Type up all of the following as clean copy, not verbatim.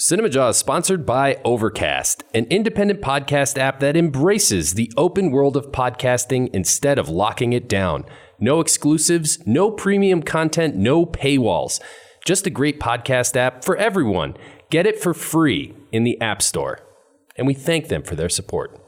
Cinemajaw is sponsored by Overcast, an independent podcast app that embraces the open world of podcasting instead of locking it down. No exclusives, no premium content, no paywalls. Just a great podcast app for everyone. Get it for free in the App Store. And we thank them for their support.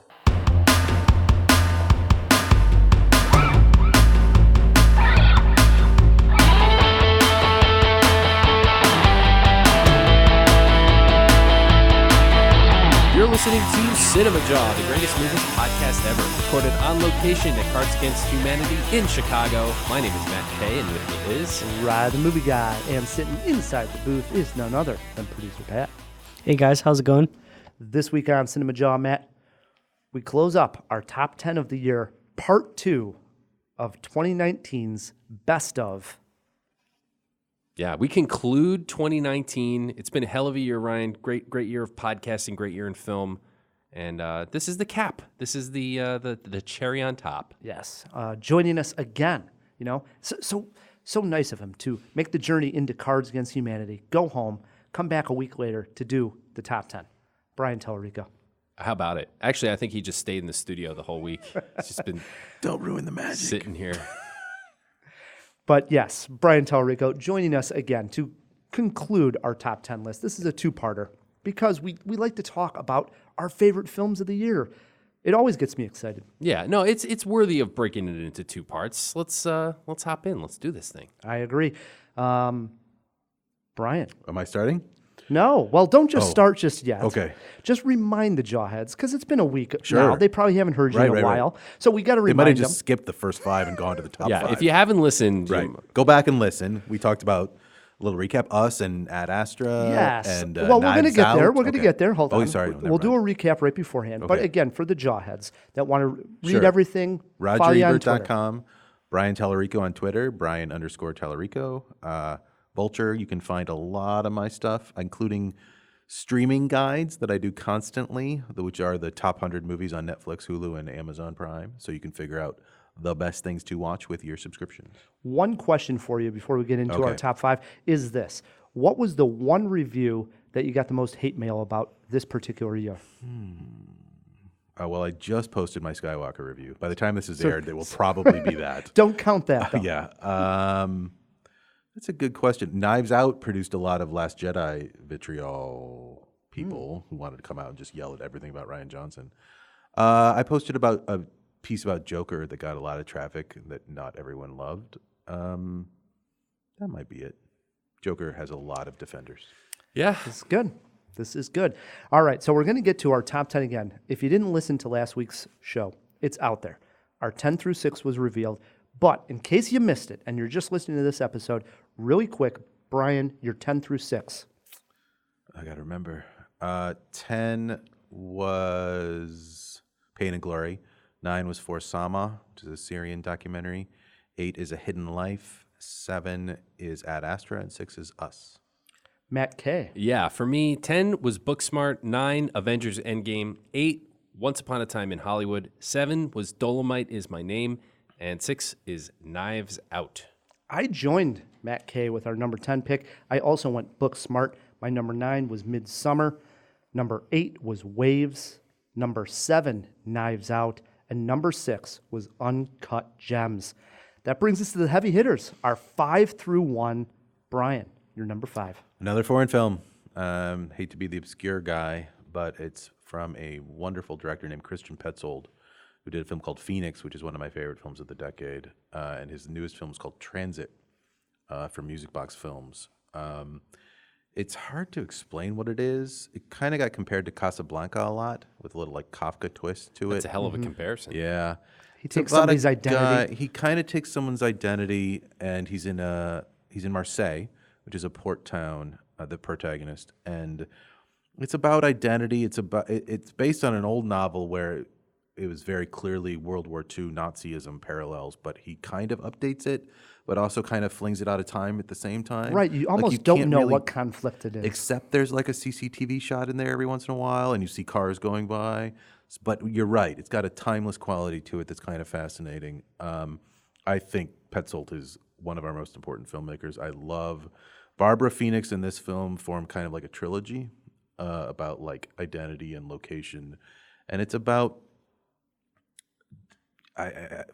You're listening to Cinemajaw, the greatest movies podcast ever, recorded on location at Cards Against Humanity in Chicago. My name is Matt Kay, and with me is Rod, the movie guy, and sitting inside the booth is none other than producer Pat. Hey guys, how's it going? This week on Cinemajaw, Matt, we close up our top 10 of the year, part 2 of 2019's Best Of. Yeah, we conclude 2019. It's been a hell of a year, Ryan. Great year of podcasting, great year in film. And this is the cap. This is the cherry on top. Yes, joining us again. You know, so nice of him to make the journey into Cards Against Humanity, go home, come back a week later to do the top 10. Brian Tallerico. How about it? Actually, I think he just stayed in the studio the whole week. He's just been don't ruin the magic. Sitting here. But yes, Brian Tallerico joining us again to conclude our top 10 list. This is a two-parter because we like to talk about our favorite films of the year. It always gets me excited. Yeah, no, it's worthy of breaking it into two parts. Let's hop in. Let's do this thing. I agree. Brian. Am I starting? No. Well, don't just start just yet. Okay. Just remind the Jawheads, because it's been a week Sure. now. They probably haven't heard you in a while. Right. So we got to remind them. They might have just skipped the first 5 and gone to the top 5. Yeah, if you haven't listened. Right. Go back and listen. We talked about a little recap. Us and Ad Astra. Yes. And, well, we're going to get there. We're going to Okay. get there. Hold on. Oh, sorry. We'll do a recap right beforehand. But Okay. again, for the Jawheads that want to read Sure. everything, follow you on Twitter. RogerEbert.com. Brian Tallerico on Twitter. Brian_Tallerico. Vulture. You can find a lot of my stuff, including streaming guides that I do constantly, which are the top 100 movies on Netflix, Hulu, and Amazon Prime, so you can figure out the best things to watch with your subscription. One question for you before we get into our Okay. top 5 is this. What was the one review that you got the most hate mail about this particular year? Well, I just posted my Skywalker review. By the time this is aired, it will probably be that. Don't count that, though. Yeah. That's a good question. Knives Out produced a lot of Last Jedi vitriol people who wanted to come out and just yell at everything about Rian Johnson. I posted about a piece about Joker that got a lot of traffic that not everyone loved. That might be it. Joker has a lot of defenders. Yeah. This is good. This is good. All right, so we're going to get to our top 10 again. If you didn't listen to last week's show, it's out there. Our 10 through 6 was revealed. But in case you missed it and you're just listening to this episode, really quick, Brian, your 10 through 6. I got to remember. 10 was Pain and Glory. 9 was For Sama, which is a Syrian documentary. 8 is A Hidden Life. 7 is Ad Astra. And 6 is Us. Matt K. Yeah, for me, 10 was Booksmart. 9, Avengers Endgame. 8, Once Upon a Time in Hollywood. 7 was Dolomite Is My Name. And 6 is Knives Out. I joined Matt K with our number 10 pick. I also went Booksmart. My number 9 was Midsommar. Number 8 was Waves. Number 7, Knives Out. And number 6 was Uncut Gems. That brings us to the heavy hitters, our 5 through 1. Brian, your number 5. Another foreign film. Hate to be the obscure guy, but it's from a wonderful director named Christian Petzold, who did a film called Phoenix, which is one of my favorite films of the decade. And his newest film is called Transit for Music Box Films. It's hard to explain what it is. It kind of got compared to Casablanca a lot, with a little like Kafka twist to it. It's a hell of a comparison. Yeah. He takes somebody's identity. He kind of takes someone's identity, and he's in Marseille, which is a port town, the protagonist. And it's about identity. It's based on an old novel where it was very clearly World War II Nazism parallels, but he kind of updates it, but also kind of flings it out of time at the same time. Right, you almost you don't can't know really, what conflict it is. Except there's like a CCTV shot in there every once in a while, and you see cars going by. But you're right, it's got a timeless quality to it that's kind of fascinating. I think Petzold is one of our most important filmmakers. I love Barbara Phoenix and this film form kind of like a trilogy. about like identity and location, and it's about,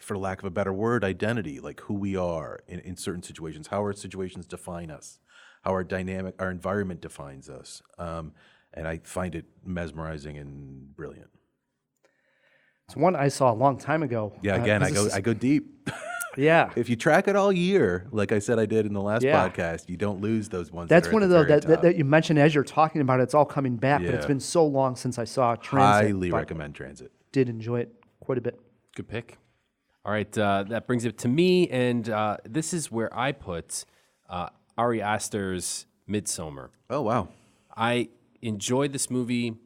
for lack of a better word, identity, like who we are in certain situations, how our situations define us, how our environment defines us, and I find it mesmerizing and brilliant. It's one I saw a long time ago. Yeah, again, I go deep. Yeah. If you track it all year, like I said I did in the last Yeah. podcast, you don't lose those ones. That's that are one at of the those very that top. you mentioned as you're talking about it. It's all coming back, but it's Yeah. been so long since I saw Transit. Highly but recommend Transit. Did enjoy it quite a bit. Good pick. All right, that brings it to me, and this is where I put Ari Aster's Midsommar. Oh, wow. I enjoyed this movie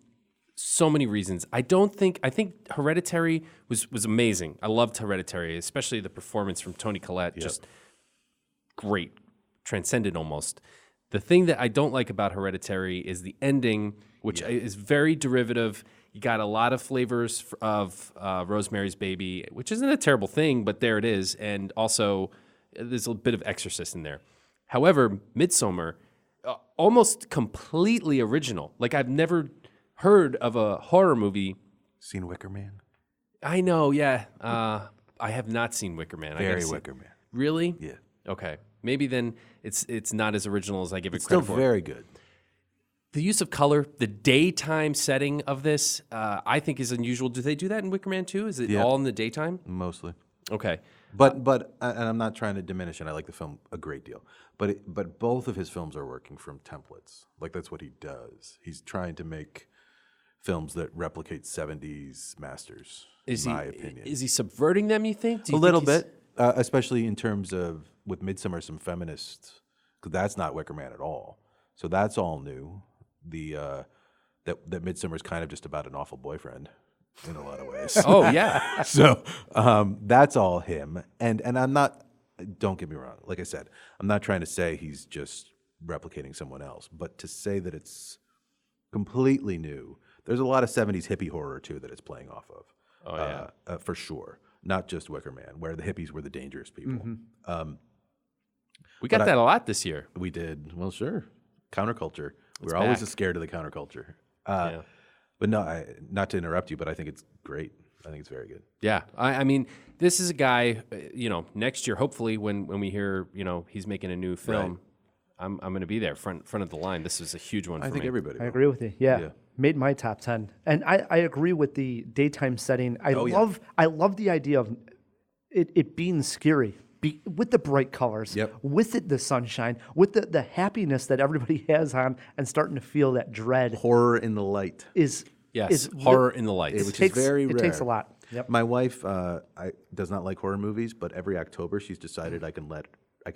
so many reasons. I think Hereditary was amazing. I loved Hereditary, especially the performance from Toni Collette, just great, transcendent almost. The thing that I don't like about Hereditary is the ending, which is very derivative. You got a lot of flavors of Rosemary's Baby, which isn't a terrible thing, but there it is. And also, there's a bit of Exorcist in there. However, Midsommar, almost completely original. Like, I've never heard of a horror movie. Seen Wicker Man? I know, yeah. I have not seen Wicker Man. Very Wicker Man. Really? Yeah. Okay. Maybe then it's not as original as I give it Still credit for. very good. The use of color, the daytime setting of this, I think is unusual. Do they do that in Wicker Man too? Is it all in the daytime? Mostly. Okay. But and I'm not trying to diminish it. I like the film a great deal. But both of his films are working from templates. Like, that's what he does. He's trying to make films that replicate 70s masters, in my opinion. Is he subverting them, you think? Do you A little think he's- bit, especially in terms of, with Midsommar, some feminists, because that's not Wicker Man at all. So that's all new. That Midsommar is kind of just about an awful boyfriend in a lot of ways. Oh, yeah. So that's all him. And I'm not, don't get me wrong, like I said, I'm not trying to say he's just replicating someone else, but to say that it's completely new, there's a lot of 70s hippie horror too that it's playing off of. Oh, yeah. For sure. Not just Wicker Man, where the hippies were the dangerous people. Mm-hmm. We got that a lot this year. We did. Well, sure. Counterculture. We're back. always scared of the counterculture. But no, not to interrupt you, but I think it's great. I think it's very good. Yeah. I mean, this is a guy, next year, hopefully, when we hear, he's making a new film, I'm going to be there, front of the line. This is a huge one for me. I think everybody I will. agree with you. Yeah. Yeah. Made my top 10. And I agree with the daytime setting. I love the idea of it being scary. With the bright colors, with the sunshine, with the happiness that everybody has on, and starting to feel that dread. Horror in the light. Horror in the lights. Which is very rare. It takes a lot. Yep. My wife does not like horror movies, but every October she's decided I can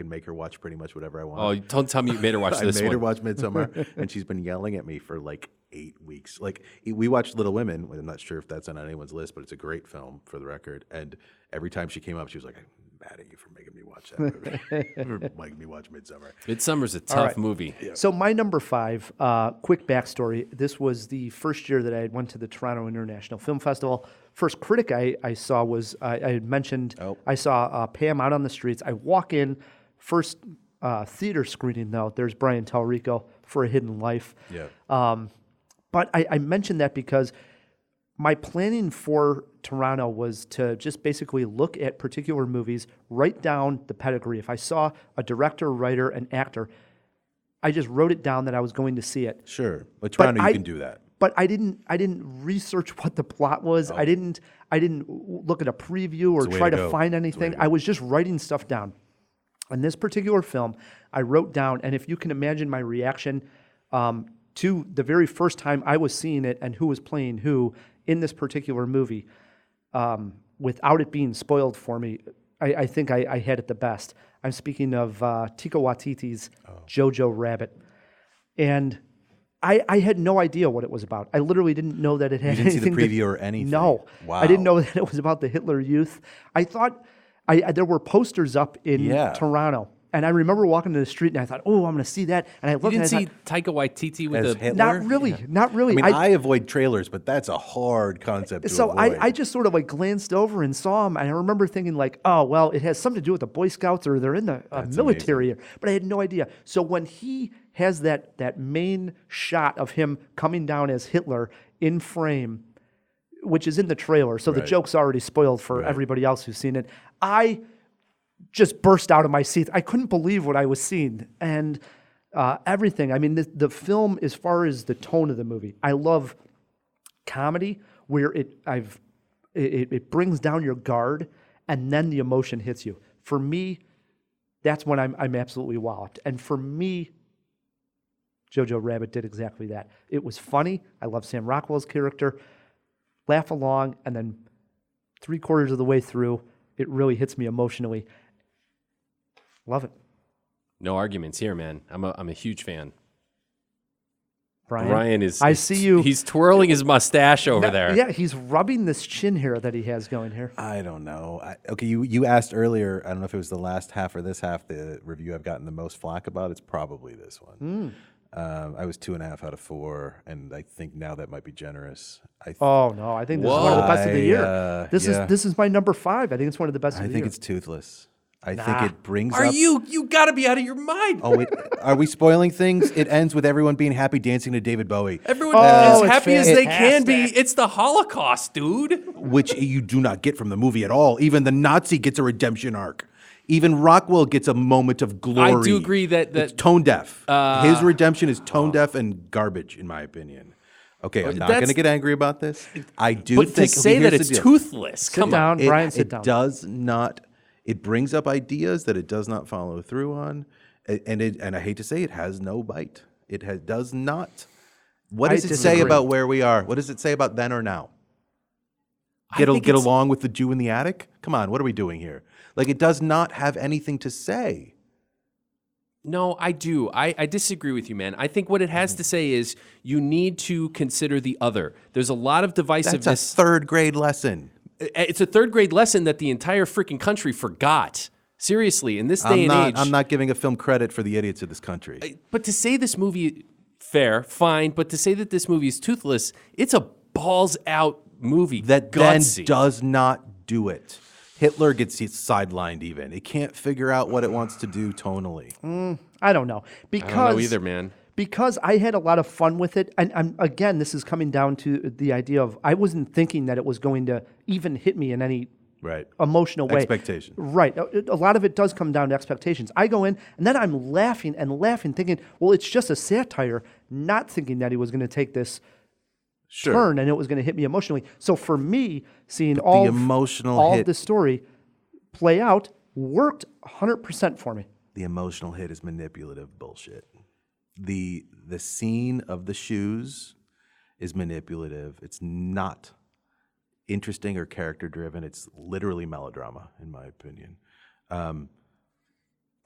make her watch pretty much whatever I want. Oh, don't tell me you made her watch this I made one. her watch Midsommar, and she's been yelling at me for like 8 weeks. Like, we watched Little Women. I'm not sure if that's on anyone's list, but it's a great film for the record. And every time she came up, she was like, "I'm mad at you for making me watch that movie, for making me watch Midsommar." Midsummer's a tough movie. So my number 5, quick backstory. This was the first year that I went to the Toronto International Film Festival. First critic I saw was, I had mentioned, I saw Pam out on the streets. I walk in, first theater screening though, there's Brian Tallerico for A Hidden Life. Yeah. But I mentioned that because my planning for Toronto was to just basically look at particular movies, write down the pedigree. If I saw a director, writer, and actor, I just wrote it down that I was going to see it. Sure. But Toronto, you can do that. But I didn't research what the plot was. I didn't look at a preview or try to find anything. I was just writing stuff down. On this particular film, I wrote down, and if you can imagine my reaction to the very first time I was seeing it and who was playing who in this particular movie, without it being spoiled for me, I think I had it the best. I'm speaking of Taika Waititi's Jojo Rabbit. And I had no idea what it was about. I literally didn't know that it had anything. You didn't see the preview or anything? No. Wow. I didn't know that it was about the Hitler Youth. I thought there were posters up in Toronto And I remember walking to the street and I thought, oh, I'm going to see that. And I You looked didn't and I see Taika Waititi with As the Hitler? not really. I mean, I avoid trailers, but that's a hard concept to So avoid. I just sort of like glanced over and saw him, and I remember thinking like, oh, well, it has something to do with the Boy Scouts or they're in the military, but I had no idea. So when he has that main shot of him coming down as Hitler in frame, which is in the trailer, so the joke's already spoiled for everybody else who's seen it, I just burst out of my seat. I couldn't believe what I was seeing, and everything. I mean, the film, as far as the tone of the movie, I love comedy where it brings down your guard and then the emotion hits you. For me, that's when I'm absolutely walloped. And for me, Jojo Rabbit did exactly that. It was funny. I love Sam Rockwell's character. Laugh along, and then 3/4 of the way through, it really hits me emotionally. Love it. No arguments here, man. I'm a huge fan. Brian, Brian is. I see you. He's twirling his mustache over there. Yeah, he's rubbing this chin hair that he has going here. I don't know. Okay, you asked earlier, I don't know if it was the last half or this half, the review I've gotten the most flack about. It's probably this one. I was 2.5 out of 4, and I think now that might be generous. Oh no, I think this is one of the best of the year. This is my number 5. I think it's one of the best of the year. I think it's toothless. I think it brings Are up... you got to be out of your mind. Oh, wait, are we spoiling things? It ends with everyone being happy dancing to David Bowie. Everyone Oh, as it's happy as they can be. fantastic. It's the Holocaust, dude. Which you do not get from the movie at all. Even the Nazi gets a redemption arc. Even Rockwell gets a moment of glory. I do agree that it's tone deaf. His redemption is tone deaf and garbage, in my opinion. Okay, I'm not going to get angry about this. I do But think to say that here's it's the deal. toothless, Sit come down, on. Brian. Sit It down. does not. It brings up ideas that it does not follow through on, and I hate to say it has no bite. It does not. What does it say disagree. about where we are? What does it say about then or now? Get think it's- along with the Jew in the attic? Come on, what are we doing here? Like, it does not have anything to say. No, I do. I disagree with you, man. I think what it has to say is you need to consider the other. There's a lot of divisiveness. That's a 3rd grade lesson. It's a 3rd grade lesson that the entire freaking country forgot. Seriously, in this day and age. I'm not giving a film credit for the idiots of this country. But to say this movie, fair, fine, but to say that this movie is toothless, it's a balls out movie. That gutsy. then does not do it. Hitler gets sidelined even. It can't figure out what it wants to do tonally. I don't know because I don't know either, man. Because I had a lot of fun with it, and again, this is coming down to the idea of I wasn't thinking that it was going to even hit me in any Right. emotional way. Expectation. Right. A lot of it does come down to expectations. I go in, and then I'm laughing and laughing, thinking, well, it's just a satire, not thinking that he was going to take this turn and it was going to hit me emotionally. So for me, seeing all emotional of the story play out worked 100% for me. The emotional hit is manipulative bullshit. The scene of the shoes is manipulative. It's not interesting or character driven. It's literally melodrama, in my opinion.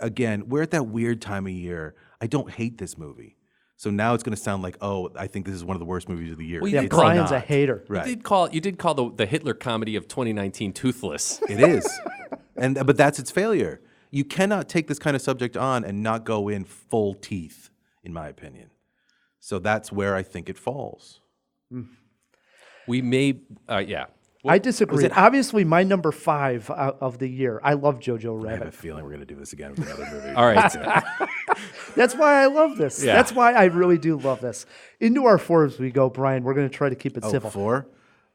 Again, we're at that weird time of year. I don't hate this movie. So now it's going to sound like, oh, I think this is one of the worst movies of the year. Well, Yeah, It's Brian's not. a hater. Right. You did call the Hitler comedy of 2019 toothless. It is. But that's its failure. You cannot take this kind of subject on and not go in full teeth, in my opinion. So that's where I think it falls. We may, yeah. I disagree. Obviously, my number 5 of the year. I love Jojo I have a Rabbit. feeling we're going to do this again with another movie. All right. That's why I love this. Yeah. That's why I really do love this. Into our 4s we go, Brian. We're going to try to keep it civil. 4.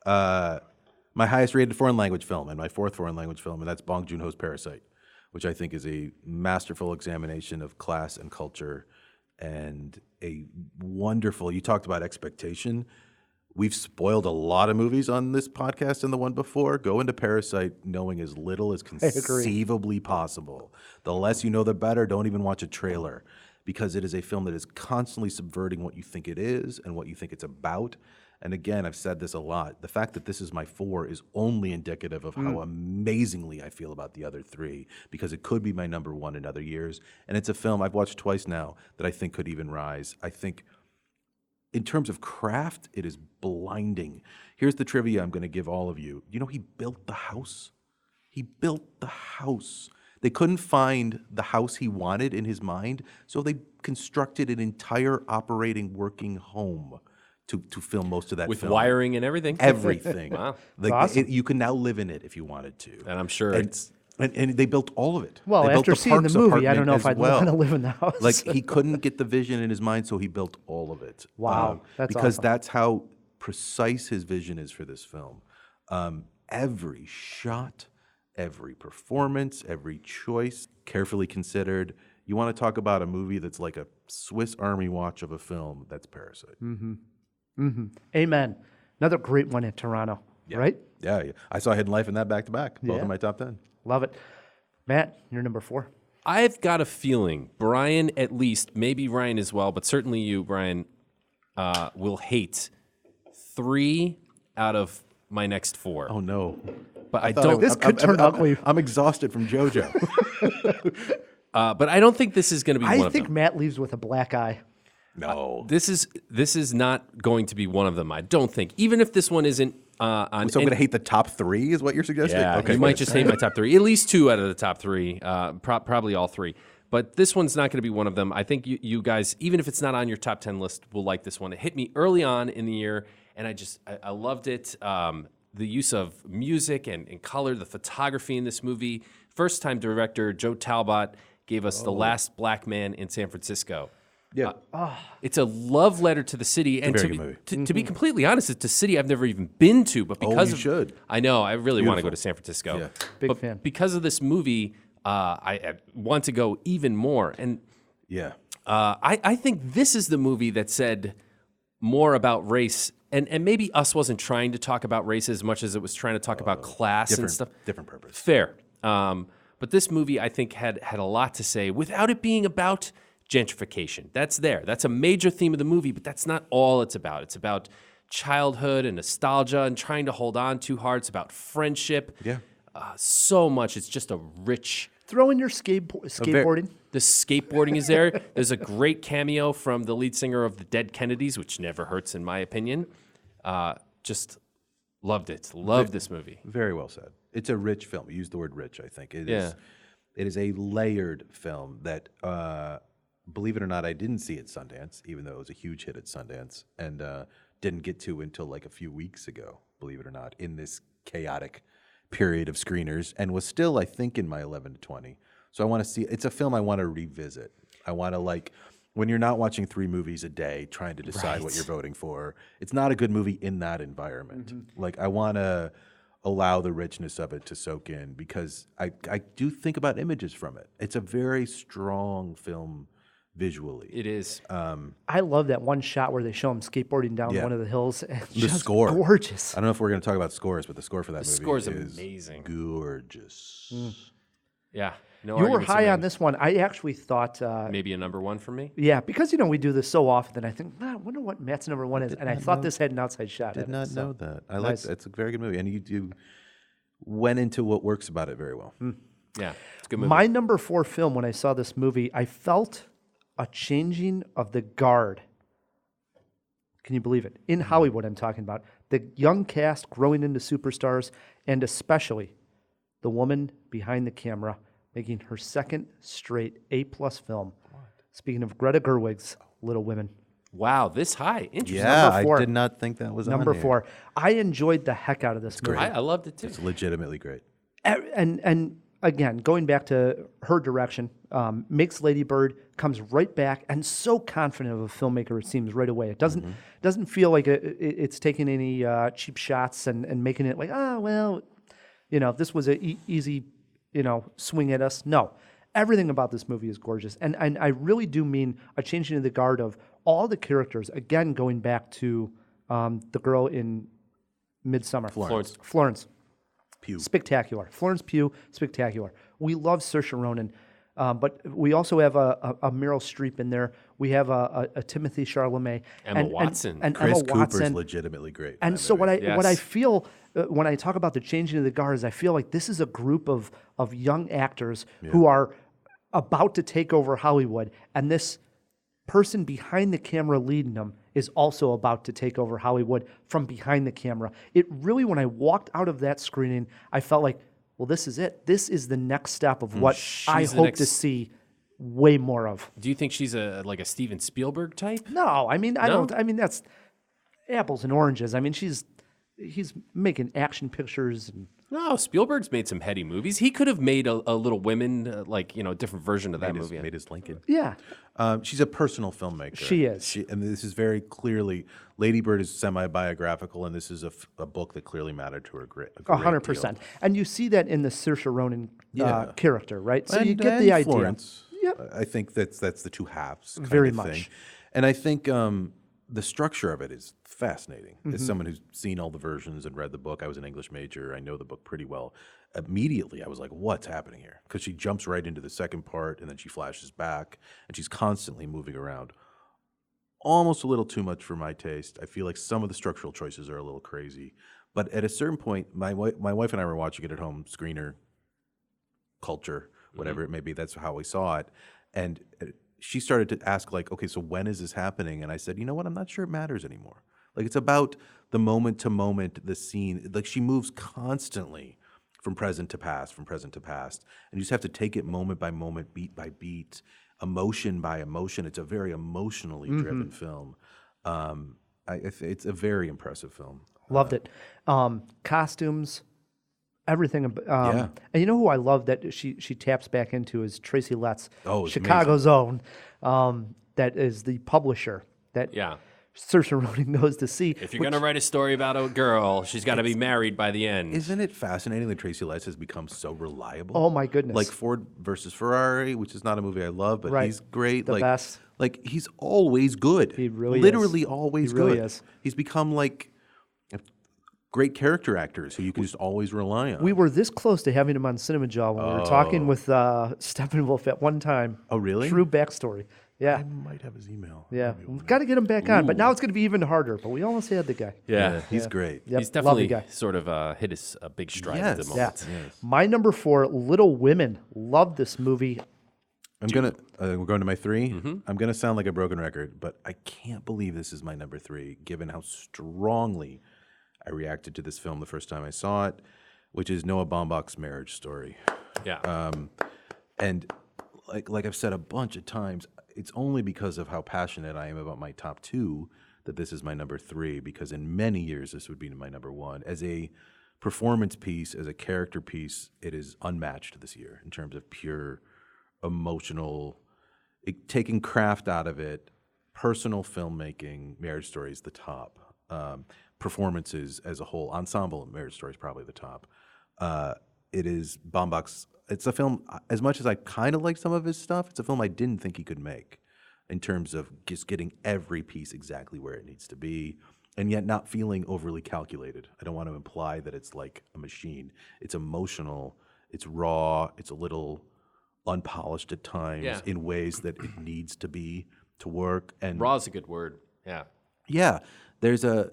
My highest rated foreign language film and my 4th foreign language film, and that's Bong Joon-ho's Parasite, which I think is a masterful examination of class and culture and a wonderful, you talked about expectation. We've spoiled a lot of movies on this podcast and the one before. Go into Parasite knowing as little as conceivably possible. The less you know, the better. Don't even watch a trailer because it is a film that is constantly subverting what you think it is and what you think it's about. And again, I've said this a lot. The fact that this is my 4 is only indicative of how amazingly I feel about the other 3 because it could be my number 1 in other years. And it's a film I've watched twice now that I think could even rise. I think in terms of craft, it is blinding. Here's the trivia I'm going to give all of you. You know, he built the house. He built the house. They couldn't find the house he wanted in his mind, so they constructed an entire operating working home to film most of that With film. wiring and everything? Everything. Wow. Like, awesome. you can now live in it if you wanted to. And I'm sure And, it's... and they built all of it. Well, They built after seeing the Parks movie, I don't apartment know if as I'd well. want to live in the house. Like, he couldn't get the vision in his mind, so he built all of it. Wow, that's because awesome. that's how precise his vision is for this film. Every shot, every performance, every choice, carefully considered. You want to talk about a movie that's like a Swiss Army watch of a film, that's Parasite. Amen. Another great one at Toronto, right? Yeah. I saw Hidden Life in that back-to-back, both Yeah. in my top 10. Love it. Matt, you're number 4. I've got a feeling Brian, at least, maybe Ryan as well, but certainly you, Brian, will hate 3 out of my next 4. Oh, no. But I thought don't. This could turn ugly. I'm exhausted from JoJo. But I don't think this is going to be one I of think them. Matt leaves with a black eye. No. This is not going to be one of them. I don't think. Even if this one isn't on. So I'm going to hate the top 3 is what you're suggesting? Yeah, Okay, you might good. just hate my top 3. At least 2 out of the top 3. Probably all 3. But this one's not going to be one of them. I think you guys, even if it's not on your top 10 list, will like this one. It hit me early on in the year, and I loved it. The use of music and color, the photography in this movie. First-time director Joe Talbot gave us The Last Black Man in San Francisco. Yeah. It's a love letter to the city, and very to good be, movie. to be completely honest, it's a city I've never even been to. But because you should. I know I really want to go Beautiful. to San Francisco. Yeah. Big but fan. because of this movie, I want to go even more. And Yeah. I think this is the movie that said more about race. And maybe Us wasn't trying to talk about race as much as it was trying to talk about class and stuff. Different purpose. Fair. But this movie, I think, had a lot to say without it being about gentrification. That's there. That's a major theme of the movie, but that's not all it's about. It's about childhood and nostalgia and trying to hold on too hard. It's about friendship. Yeah. So much. It's just a rich... Throw in your skateboarding. The skateboarding is there. There's a great cameo from the lead singer of the Dead Kennedys, which never hurts in my opinion. Just loved it. Loved this movie. Very well said. It's a rich film. You used the word rich, I think. It Yeah. is a layered film that, believe it or not, I didn't see at Sundance, even though it was a huge hit at Sundance, and didn't get to until like a few weeks ago, believe it or not, in this chaotic period of screeners, and was still, I think, in my 11 to 20. So I want to see, it's a film I want to revisit. I want to, like, when you're not watching 3 movies a day trying to decide what you're voting for, it's not a good movie in that environment. Like, I want to allow the richness of it to soak in, because I do think about images from it. It's a very strong film visually. It is. I love that one shot where they show him skateboarding down Yeah. one of the hills. It's The just score. gorgeous. I don't know if we're going to talk about scores, but the score for that movie score's is amazing. gorgeous. Yeah. No You were arguments high in on that. this one. I actually thought, Maybe a number 1 for me. yeah, because we do this so often. That I think, I wonder what Matt's number 1 is, and I thought this had an outside shot. Did at it, not so. know that. I Nice. like it's a very good movie, and you went into what works about it very well. Yeah. It's a good movie. My number 4 film, when I saw this movie, I felt a changing of the guard. Can you believe it? In Hollywood, I'm talking about. The young cast growing into superstars, and especially the woman behind the camera making her second straight A-plus film. Speaking of Greta Gerwig's Little Women. Wow, this high. Interesting. Yeah, Number 4. I did not think that was Number on here. 4. I enjoyed the heck out of this movie. I loved it too. It's legitimately great. And again, going back to her direction, makes Lady Bird, comes right back, and so confident of a filmmaker, it seems, right away. It doesn't feel like it's taking any cheap shots and making it like, this was an easy, swing at us. No. Everything about this movie is gorgeous. And I really do mean a changing of the guard of all the characters, again, going back to the girl in Midsommar. Florence. Pugh. Spectacular. Florence Pugh, spectacular. We love Saoirse Ronan, but we also have a Meryl Streep in there. We have a Timothy Chalamet. Emma Watson. And Chris Emma Cooper's Watson. legitimately great. in And that so what movie. I feel when I talk about the changing of the guard is I feel like this is a group of young actors who are about to take over Hollywood, and this person behind the camera leading them is also about to take over Hollywood from behind the camera. It really, when I walked out of that screening, I felt like well, this is it. This is the next step of what She's I the hope next- to see way more of. Do you think she's like a Steven Spielberg type? No, I mean, I No? don't. I mean, that's apples and oranges. I mean, he's making action pictures and No, Spielberg's made some heady movies. He could have made a Little Women, a different version of that Made his, movie. made his Lincoln. yeah. She's a personal filmmaker. She is. And this is very clearly, Lady Bird is semi-biographical, and this is a book that clearly mattered to her a great 100%. And you see that in the Saoirse Ronan Yeah. character, right? So And, you get the idea. Florence. Yep. I think that's the two halves. kind Very of much. thing. And I think the structure of it is fascinating. Mm-hmm. As someone who's seen all the versions and read the book, I was an English major. I know the book pretty well. Immediately, I was like, what's happening here? Because she jumps right into the second part, and then she flashes back, and she's constantly moving around. Almost a little too much for my taste. I feel like some of the structural choices are a little crazy. But at a certain point, my wife and I were watching it at home, screener culture, whatever it may be. That's how we saw it. And she started to ask, like, okay, so when is this happening? And I said, you know what? I'm not sure it matters anymore. Like, it's about the moment to moment, the scene. Like, she moves constantly from present to past, from present to past. And you just have to take it moment by moment, beat by beat, emotion by emotion. It's a very emotionally driven film. It's a very impressive film. Loved it. Costumes, everything. Yeah. And you know who I love that she taps back into is Tracy Letts, Oh, it's Chicago's own, that is the publisher that Yeah. Saoirse Ronan goes to see. If you're going to write a story about a girl, she's got to be married by the end. Isn't it fascinating that Tracy Letts has become so reliable? Oh my goodness. Like Ford versus Ferrari, which is not a movie I love, but Right. he's great. The like, best. Like, he's always good. He really Literally is. always He really good. is. He's become like great character actors who you can just always rely on. We were this close to having him on Cinemajaw when we were talking with Steppenwolf at one time. Oh, really? True backstory. Yeah. I might have his email. Yeah. Maybe we'll- We've got to get him back on, but now it's going to be even harder. But we almost had the guy. yeah. He's great. Yep, He's lovely definitely guy. sort of hit his big stride at the Yes. moment. Yeah. My number 4, Little Women. Love this movie. I'm gonna. We're going to my 3. I'm gonna sound like a broken record, but I can't believe this is my number 3, given how strongly I reacted to this film the first time I saw it, which is Noah Baumbach's Marriage Story. Yeah. And like I've said a bunch of times, it's only because of how passionate I am about my top 2 that this is my number 3. Because in many years, this would be my number 1 as a performance piece, as a character piece. It is unmatched this year in terms of pure emotional, taking craft out of it, personal filmmaking. Marriage Story is the top. Performances as a whole, ensemble, Marriage Story is probably the top. It is Baumbach's. It's a film, as much as I kind of like some of his stuff, it's a film I didn't think he could make in terms of just getting every piece exactly where it needs to be and yet not feeling overly calculated. I don't want to imply that it's like a machine. It's emotional, it's raw, it's a little unpolished at times Yeah. in ways that it needs to be to work. And Raw is a good word. Yeah. yeah, there's a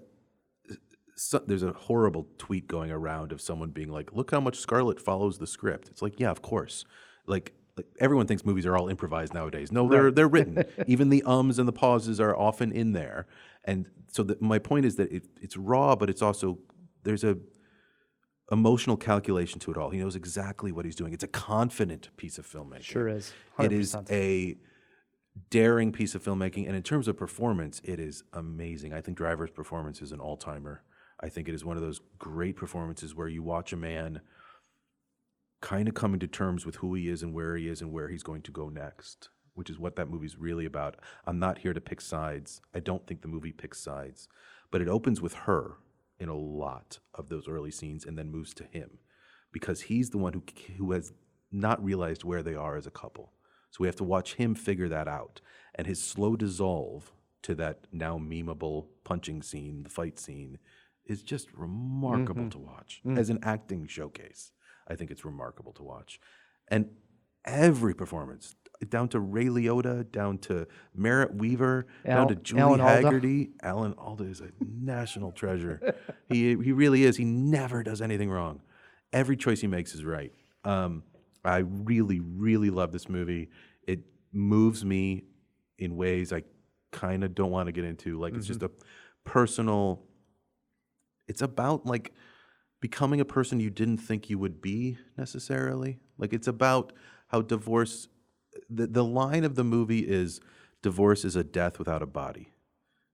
horrible tweet going around of someone being like, "Look how much Scarlett follows the script." It's like, yeah, of course. Like everyone thinks movies are all improvised nowadays. No, they're written. Even the ums and the pauses are often in there. And so my point is that it's raw, but it's also there's a emotional calculation to it all. He knows exactly what he's doing. It's a confident piece of filmmaking. Sure is. It is 100%. a daring piece of filmmaking, and in terms of performance, it is amazing. I think Driver's performance is an all-timer. I think it is one of those great performances where you watch a man kind of coming to terms with who he is and where he's going to go next, which is what that movie's really about. I'm not here to pick sides. I don't think the movie picks sides, but it opens with her in a lot of those early scenes and then moves to him because he's the one who has not realized where they are as a couple. So we have to watch him figure that out. And his slow dissolve to that now memeable punching scene, the fight scene, is just remarkable to watch. As an acting showcase, I think it's remarkable to watch. And every performance, down to Ray Liotta, down to Merritt Weaver, down to Julie Alan Alda. Haggerty. Alan Alda is a national treasure. He really is. He never does anything wrong. Every choice he makes is right. I really, really love this movie. It moves me in ways I kind of don't want to get into. Like, it's just a personal... It's about, like, becoming a person you didn't think you would be necessarily. Like, it's about how divorce, the line of the movie is, divorce is a death without a body.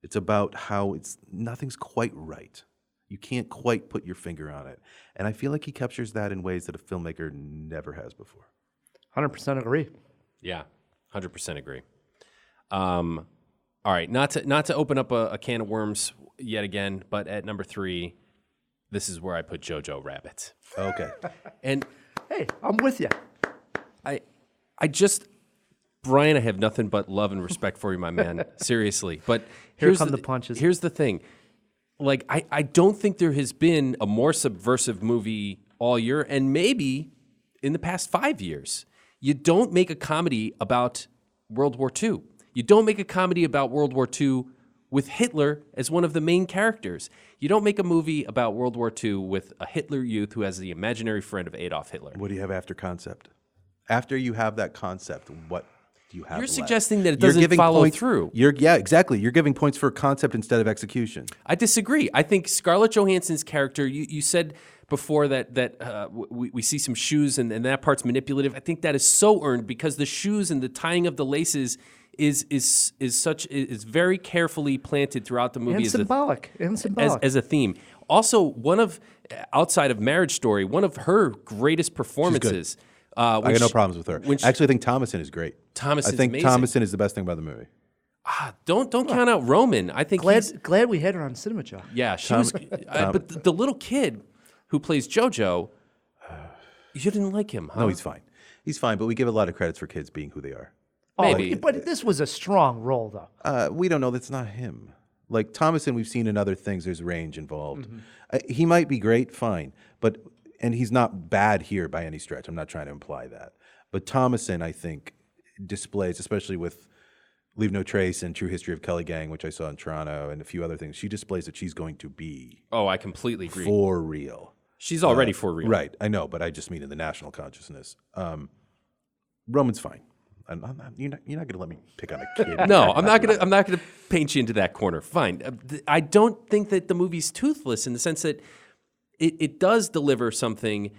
It's about how nothing's quite right. You can't quite put your finger on it. And I feel like he captures that in ways that a filmmaker never has before. 100% agree. Yeah, 100% agree. All right, not to open up a can of worms yet again, but at number 3, this is where I put Jojo Rabbit. Okay. And Hey, I'm with you. I just, Brian, I have nothing but love and respect for you, my man. Seriously. But Here come the punches. Here's the thing. Like, I don't think there has been a more subversive movie all year, and maybe in the past 5 years. You don't make a comedy about World War II. You don't make a comedy about World War II with Hitler as one of the main characters. You don't make a movie about World War II with a Hitler youth who has the imaginary friend of Adolf Hitler. What do you have after concept? After you have that concept, what do you have You're left? suggesting that it doesn't follow through. Yeah, exactly. You're giving points for concept instead of execution. I disagree. I think Scarlett Johansson's character, you said before that we see some shoes and that part's manipulative. I think that is so earned because the shoes and the tying of the laces is very carefully planted throughout the movie And as symbolic. as a theme. Also, outside of Marriage Story, one of her greatest performances. I got no problems with her. Actually, I think Thomason is great. Thomason's I think amazing. Thomason is the best thing about the movie. Don't count out Roman. I think Glad we had her on Cinemajaw. yeah, she was. But the little kid who plays JoJo, you didn't like him, huh? No, he's fine. He's fine, but we give a lot of credits for kids being who they are. Maybe. But this was a strong role, though. We don't know. That's not him. Like Thomason, we've seen in other things. There's range involved. He might be great, fine, and he's not bad here by any stretch. I'm not trying to imply that. But Thomason, I think, displays, especially with Leave No Trace and True History of Kelly Gang, which I saw in Toronto, and a few other things, she displays that she's going to be Oh, I completely agree. for real. She's already for real. Right, I know, but I just mean in the national consciousness. Roman's fine. You're not going to let me pick on a kid. No, I'm not gonna paint you into that corner. Fine. I don't think that the movie's toothless in the sense that it does deliver something,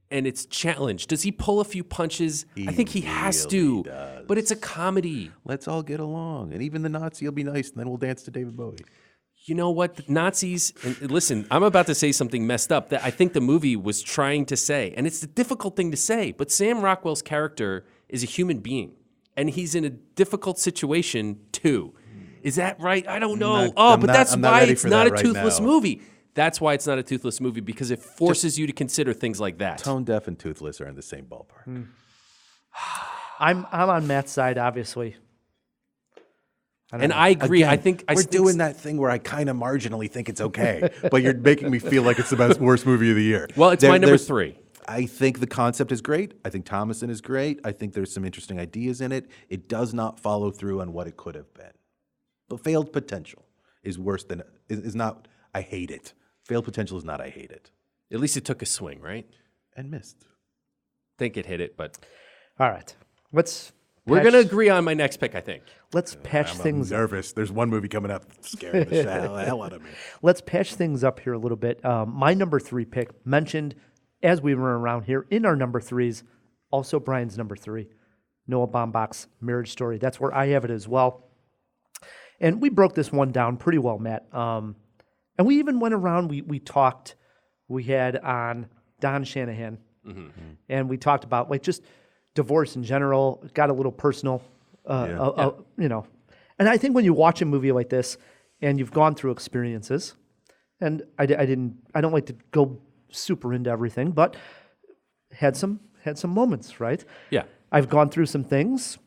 and it's challenged. Does he pull a few punches? I think he has to. does. But it's a comedy. Let's all get along, and even the Nazi will be nice, and then we'll dance to David Bowie. You know what? The Nazis, and listen, I'm about to say something messed up that I think the movie was trying to say, and it's a difficult thing to say, but Sam Rockwell's character is a human being, and he's in a difficult situation too. Is that right? I don't know. That's why it's not a toothless movie. That's why it's not a toothless movie, because it forces you to consider things like that. Tone deaf and toothless are in the same ballpark. I'm on Matt's side, obviously. And I agree. Again, we're doing that thing where I kind of marginally think it's okay, but you're making me feel like it's the worst movie of the year. Well, it's my number 3. I think the concept is great. I think Thomason is great. I think there's some interesting ideas in it. It does not follow through on what it could have been. But failed potential is worse than is not. I hate it. Failed potential is not. I hate it. At least it took a swing, right? And missed. Think it hit it, but All right. we're going to agree on my next pick, I think. Let's patch things up. Nervous. There's one movie coming up that's scaring the hell out of me. Let's patch things up here a little bit. My number 3 pick, mentioned as we run around here in our number 3s, also Brian's number 3, Noah Baumbach's Marriage Story. That's where I have it as well. And we broke this one down pretty well, Matt. And we even went around, we talked, we had on Don Shanahan, and we talked about like just divorce in general, got a little personal, you know. And I think when you watch a movie like this and you've gone through experiences, and I don't like to go super into everything, but had some moments, right? Yeah. I've gone through some things,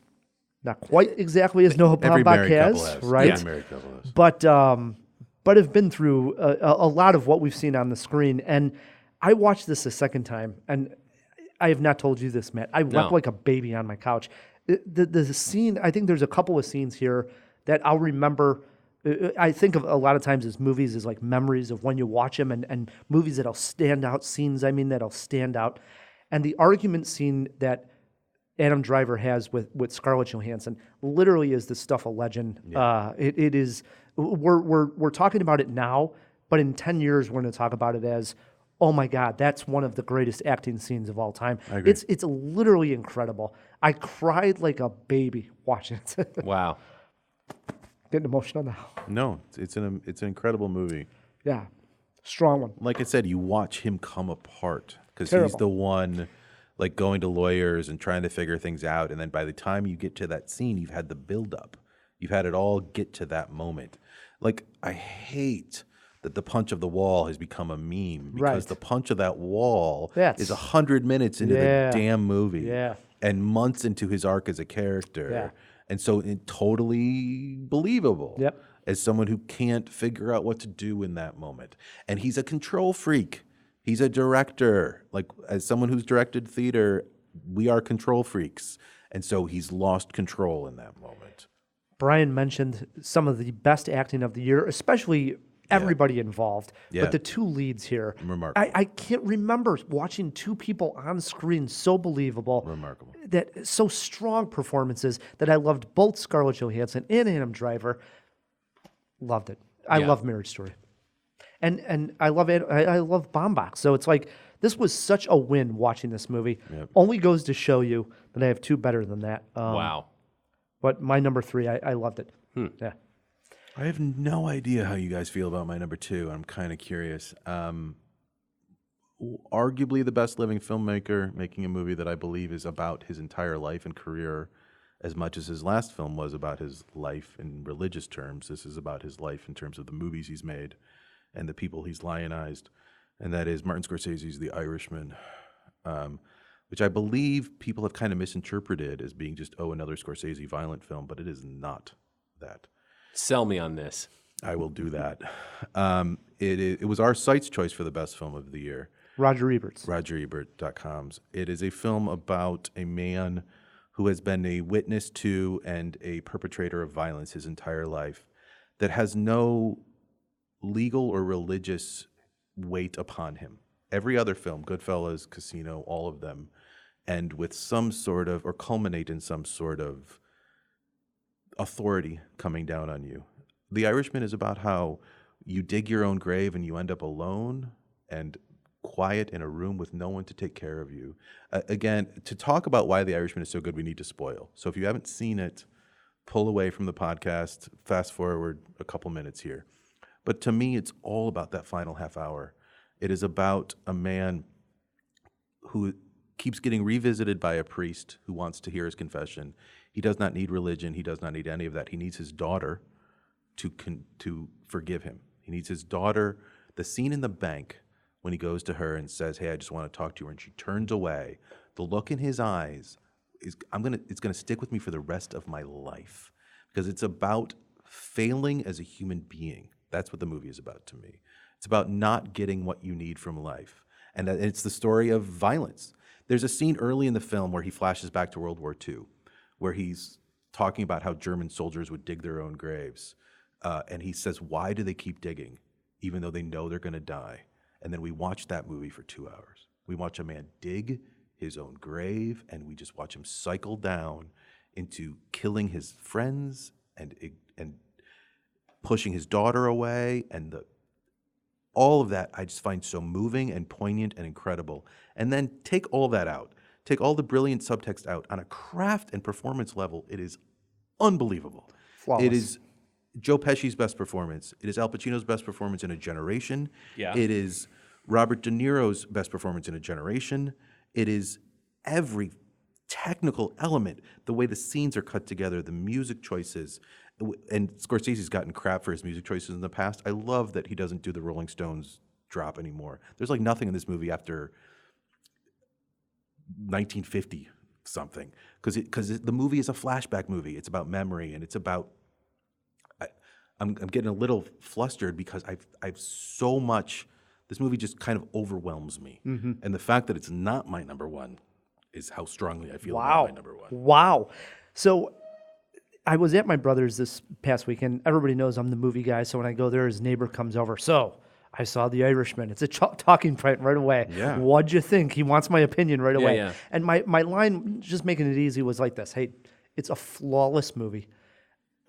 not quite exactly as Noah Baumbach has, right? Every married couple has. But have been through a lot of what we've seen on the screen. And I watched this a second time, and I have not told you this, Matt. I wept like a baby on my couch. The scene, I think there's a couple of scenes here that I'll remember. I think of a lot of times as movies as like memories of when you watch them, and movies that'll stand out, scenes, that'll stand out. And the argument scene that Adam Driver has with Scarlett Johansson literally is the stuff of legend. Yeah. It is. We're talking about it now, but in 10 years we're going to talk about it as oh my God, that's one of the greatest acting scenes of all time. I agree. It's literally incredible. I cried like a baby watching it. Wow. Getting emotional now. No, it's an incredible movie. Yeah, strong one. Like I said, you watch him come apart because he's Terrible. the one like going to lawyers and trying to figure things out. And then by the time you get to that scene, you've had the buildup. You've had it all get to that moment. Like, I hate that the punch of the wall has become a meme because Right. the punch of that wall That's- is 100 minutes into Yeah. the damn movie Yeah. and months into his arc as a character. Yeah. And so it totally believable Yep. as someone who can't figure out what to do in that moment. And he's a control freak. He's a director. Like, as someone who's directed theater, we are control freaks. And so he's lost control in that moment. Brian mentioned some of the best acting of the year, especially everybody involved. Yeah. But the two leads here, Remarkable. I can't remember watching two people on screen so believable. Remarkable. That so strong performances that I loved both Scarlett Johansson and Adam Driver. Loved it. I Yeah. love Marriage Story, and I love it. I love Bombach. So it's like this was such a win watching this movie. Only goes to show you that I have two better than that. Wow. But my number three, I loved it. Yeah. I have no idea how you guys feel about my number two. I'm kind of curious. Arguably the best living filmmaker making a movie that I believe is about his entire life and career as much as his last film was about his life in religious terms. This is about his life in terms of the movies he's made and the people he's lionized. And that is Martin Scorsese's The Irishman, which I believe people have kind of misinterpreted as being just, another Scorsese violent film, but it is not that. Sell me on this. I will do that. It was our site's choice for the best film of the year. Roger Ebert's. RogerEbert.com's. It is a film about a man who has been a witness to and a perpetrator of violence his entire life that has no legal or religious weight upon him. Every other film, Goodfellas, Casino, all of them, end with some sort of, or culminate in some sort of authority coming down on you. The Irishman is about how you dig your own grave and you end up alone and quiet in a room with no one to take care of you. Again, to talk about why The Irishman is so good, we need to spoil. So if you haven't seen it, pull away from the podcast, fast forward a couple minutes here. But to me, it's all about that final half hour. It is about a man who keeps getting revisited by a priest who wants to hear his confession. He does not need religion. He does not need any of that. He needs his daughter to forgive him. He needs his daughter. The scene in the bank when he goes to her and says, "Hey, I just want to talk to you," and she turns away. The look in his eyes is it's gonna stick with me for the rest of my life because it's about failing as a human being. That's what the movie is about to me. It's about not getting what you need from life, and it's the story of violence. There's a scene early in the film where he flashes back to World War II, where he's talking about how German soldiers would dig their own graves, and he says, "Why do they keep digging, even though they know they're going to die?" And then we watch that movie for 2 hours. We watch a man dig his own grave, and we just watch him cycle down into killing his friends and pushing his daughter away, and all of that I just find so moving and poignant and incredible. And then take all that out, take all the brilliant subtext out on a craft and performance level. It is unbelievable. Flawless. It is Joe Pesci's best performance. It is Al Pacino's best performance in a generation. Yeah. It is Robert De Niro's best performance in a generation. It is every technical element, the way the scenes are cut together, the music choices. And Scorsese's gotten crap for his music choices in the past. I love that he doesn't do the Rolling Stones drop anymore. There's like nothing in this movie after 1950 something, because the movie is a flashback movie. It's about memory, and it's about. I'm getting a little flustered because I've so much. This movie just kind of overwhelms me, and the fact that it's not my number one is how strongly I feel about my number one. Wow. So I was at my brother's this past weekend. Everybody knows I'm the movie guy, so when I go there, his neighbor comes over. So I saw The Irishman. It's a talking point right away. Yeah. What'd you think? He wants my opinion right away. yeah. And my line, just making it easy, was like this. Hey, it's a flawless movie.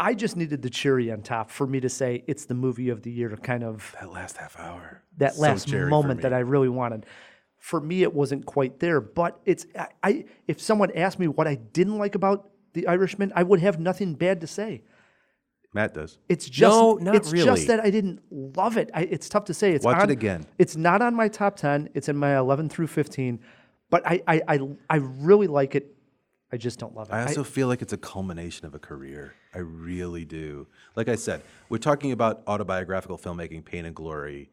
I just needed the cherry on top for me to say it's the movie of the year, kind of That last half hour. that So last cherry for moment me. that I really wanted. For me, it wasn't quite there, but it's if someone asked me what I didn't like about The Irishman, I would have nothing bad to say. Matt does. It's just No, not it's really. just that I didn't love it. It's tough to say. It's Watch on, it again. It's not on my top 10. It's in my 11 through 15, but I really like it. I just don't love it. I also feel like it's a culmination of a career. I really do. Like I said, we're talking about autobiographical filmmaking, Pain and Glory,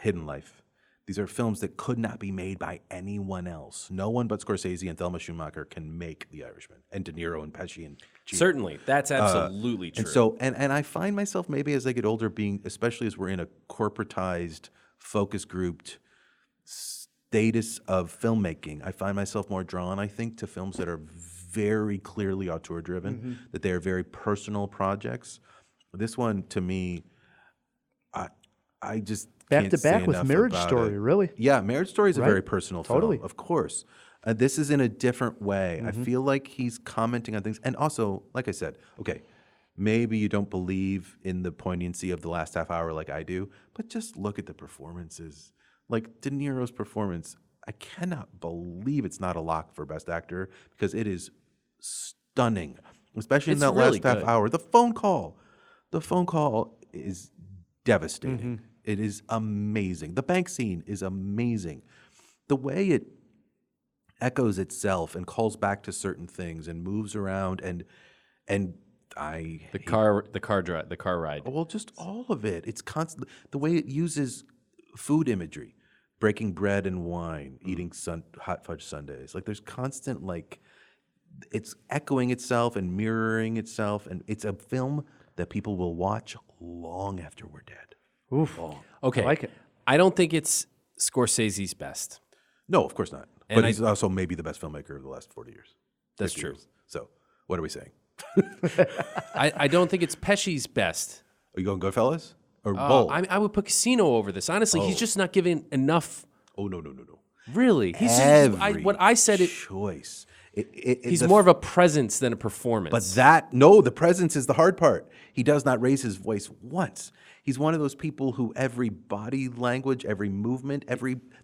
Hidden Life. These are films that could not be made by anyone else. No one but Scorsese and Thelma Schumacher can make The Irishman, and De Niro and Pesci and Gino. Certainly, that's absolutely true. And so, and I find myself maybe as I get older, being, especially as we're in a corporatized, focus grouped status of filmmaking, I find myself more drawn, I think, to films that are very clearly auteur driven, that they are very personal projects. This one, to me, I just Back can't to say back with enough Marriage about Story, it. really. Yeah, Marriage Story is a Right. very personal Totally. film, of course. This is in a different way. I feel like he's commenting on things. And also, like I said, okay, maybe you don't believe in the poignancy of the last half hour like I do, but just look at the performances. Like De Niro's performance, I cannot believe it's not a lock for Best Actor because it is stunning, especially in It's that really last half good. hour. The phone call is devastating. It is amazing. The bank scene is amazing. The way it echoes itself and calls back to certain things and moves around and the car ride. well, just all of it. It's constant. The way it uses food imagery, breaking bread and wine, eating hot fudge sundaes. Like there's constant it's echoing itself and mirroring itself, and it's a film that people will watch long after we're dead. Oof. Okay, I like it. I don't think it's Scorsese's best. No, of course not. And But he's also maybe the best filmmaker of the last 40 years. That's 50 true. years. So what are we saying? I don't think it's Pesci's best. Are you going Goodfellas or Bull? I would put Casino over this. Honestly, he's just not giving enough. Oh no. Really, he's Every what I said. choice. He's more of a presence than a performance. But the presence is the hard part. He does not raise his voice once. He's one of those people who every body language, every movement,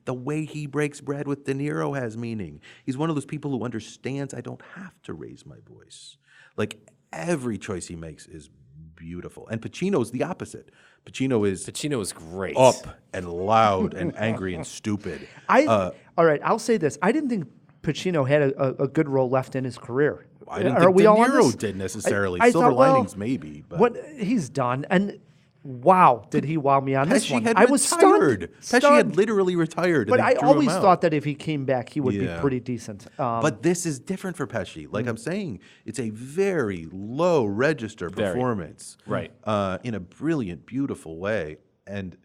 the way he breaks bread with De Niro has meaning. He's one of those people who understands I don't have to raise my voice. Like every choice he makes is beautiful. And Pacino's the opposite. Pacino is great. up and loud and angry and stupid. All right, I'll say this. I didn't think Pacino had a good role left in his career. I didn't Are think we De all on Niro this? did necessarily. I Silver thought, well, Linings maybe. But What he's done, and wow, did he wow me on this Pesci one? had I was retired. stunned. Pesci had literally retired. But and I they drew him always out. thought that if he came back, he would be Yeah. pretty decent. But this is different for Pesci. Like I'm saying, it's a very low register performance, Right. In a brilliant, beautiful way. And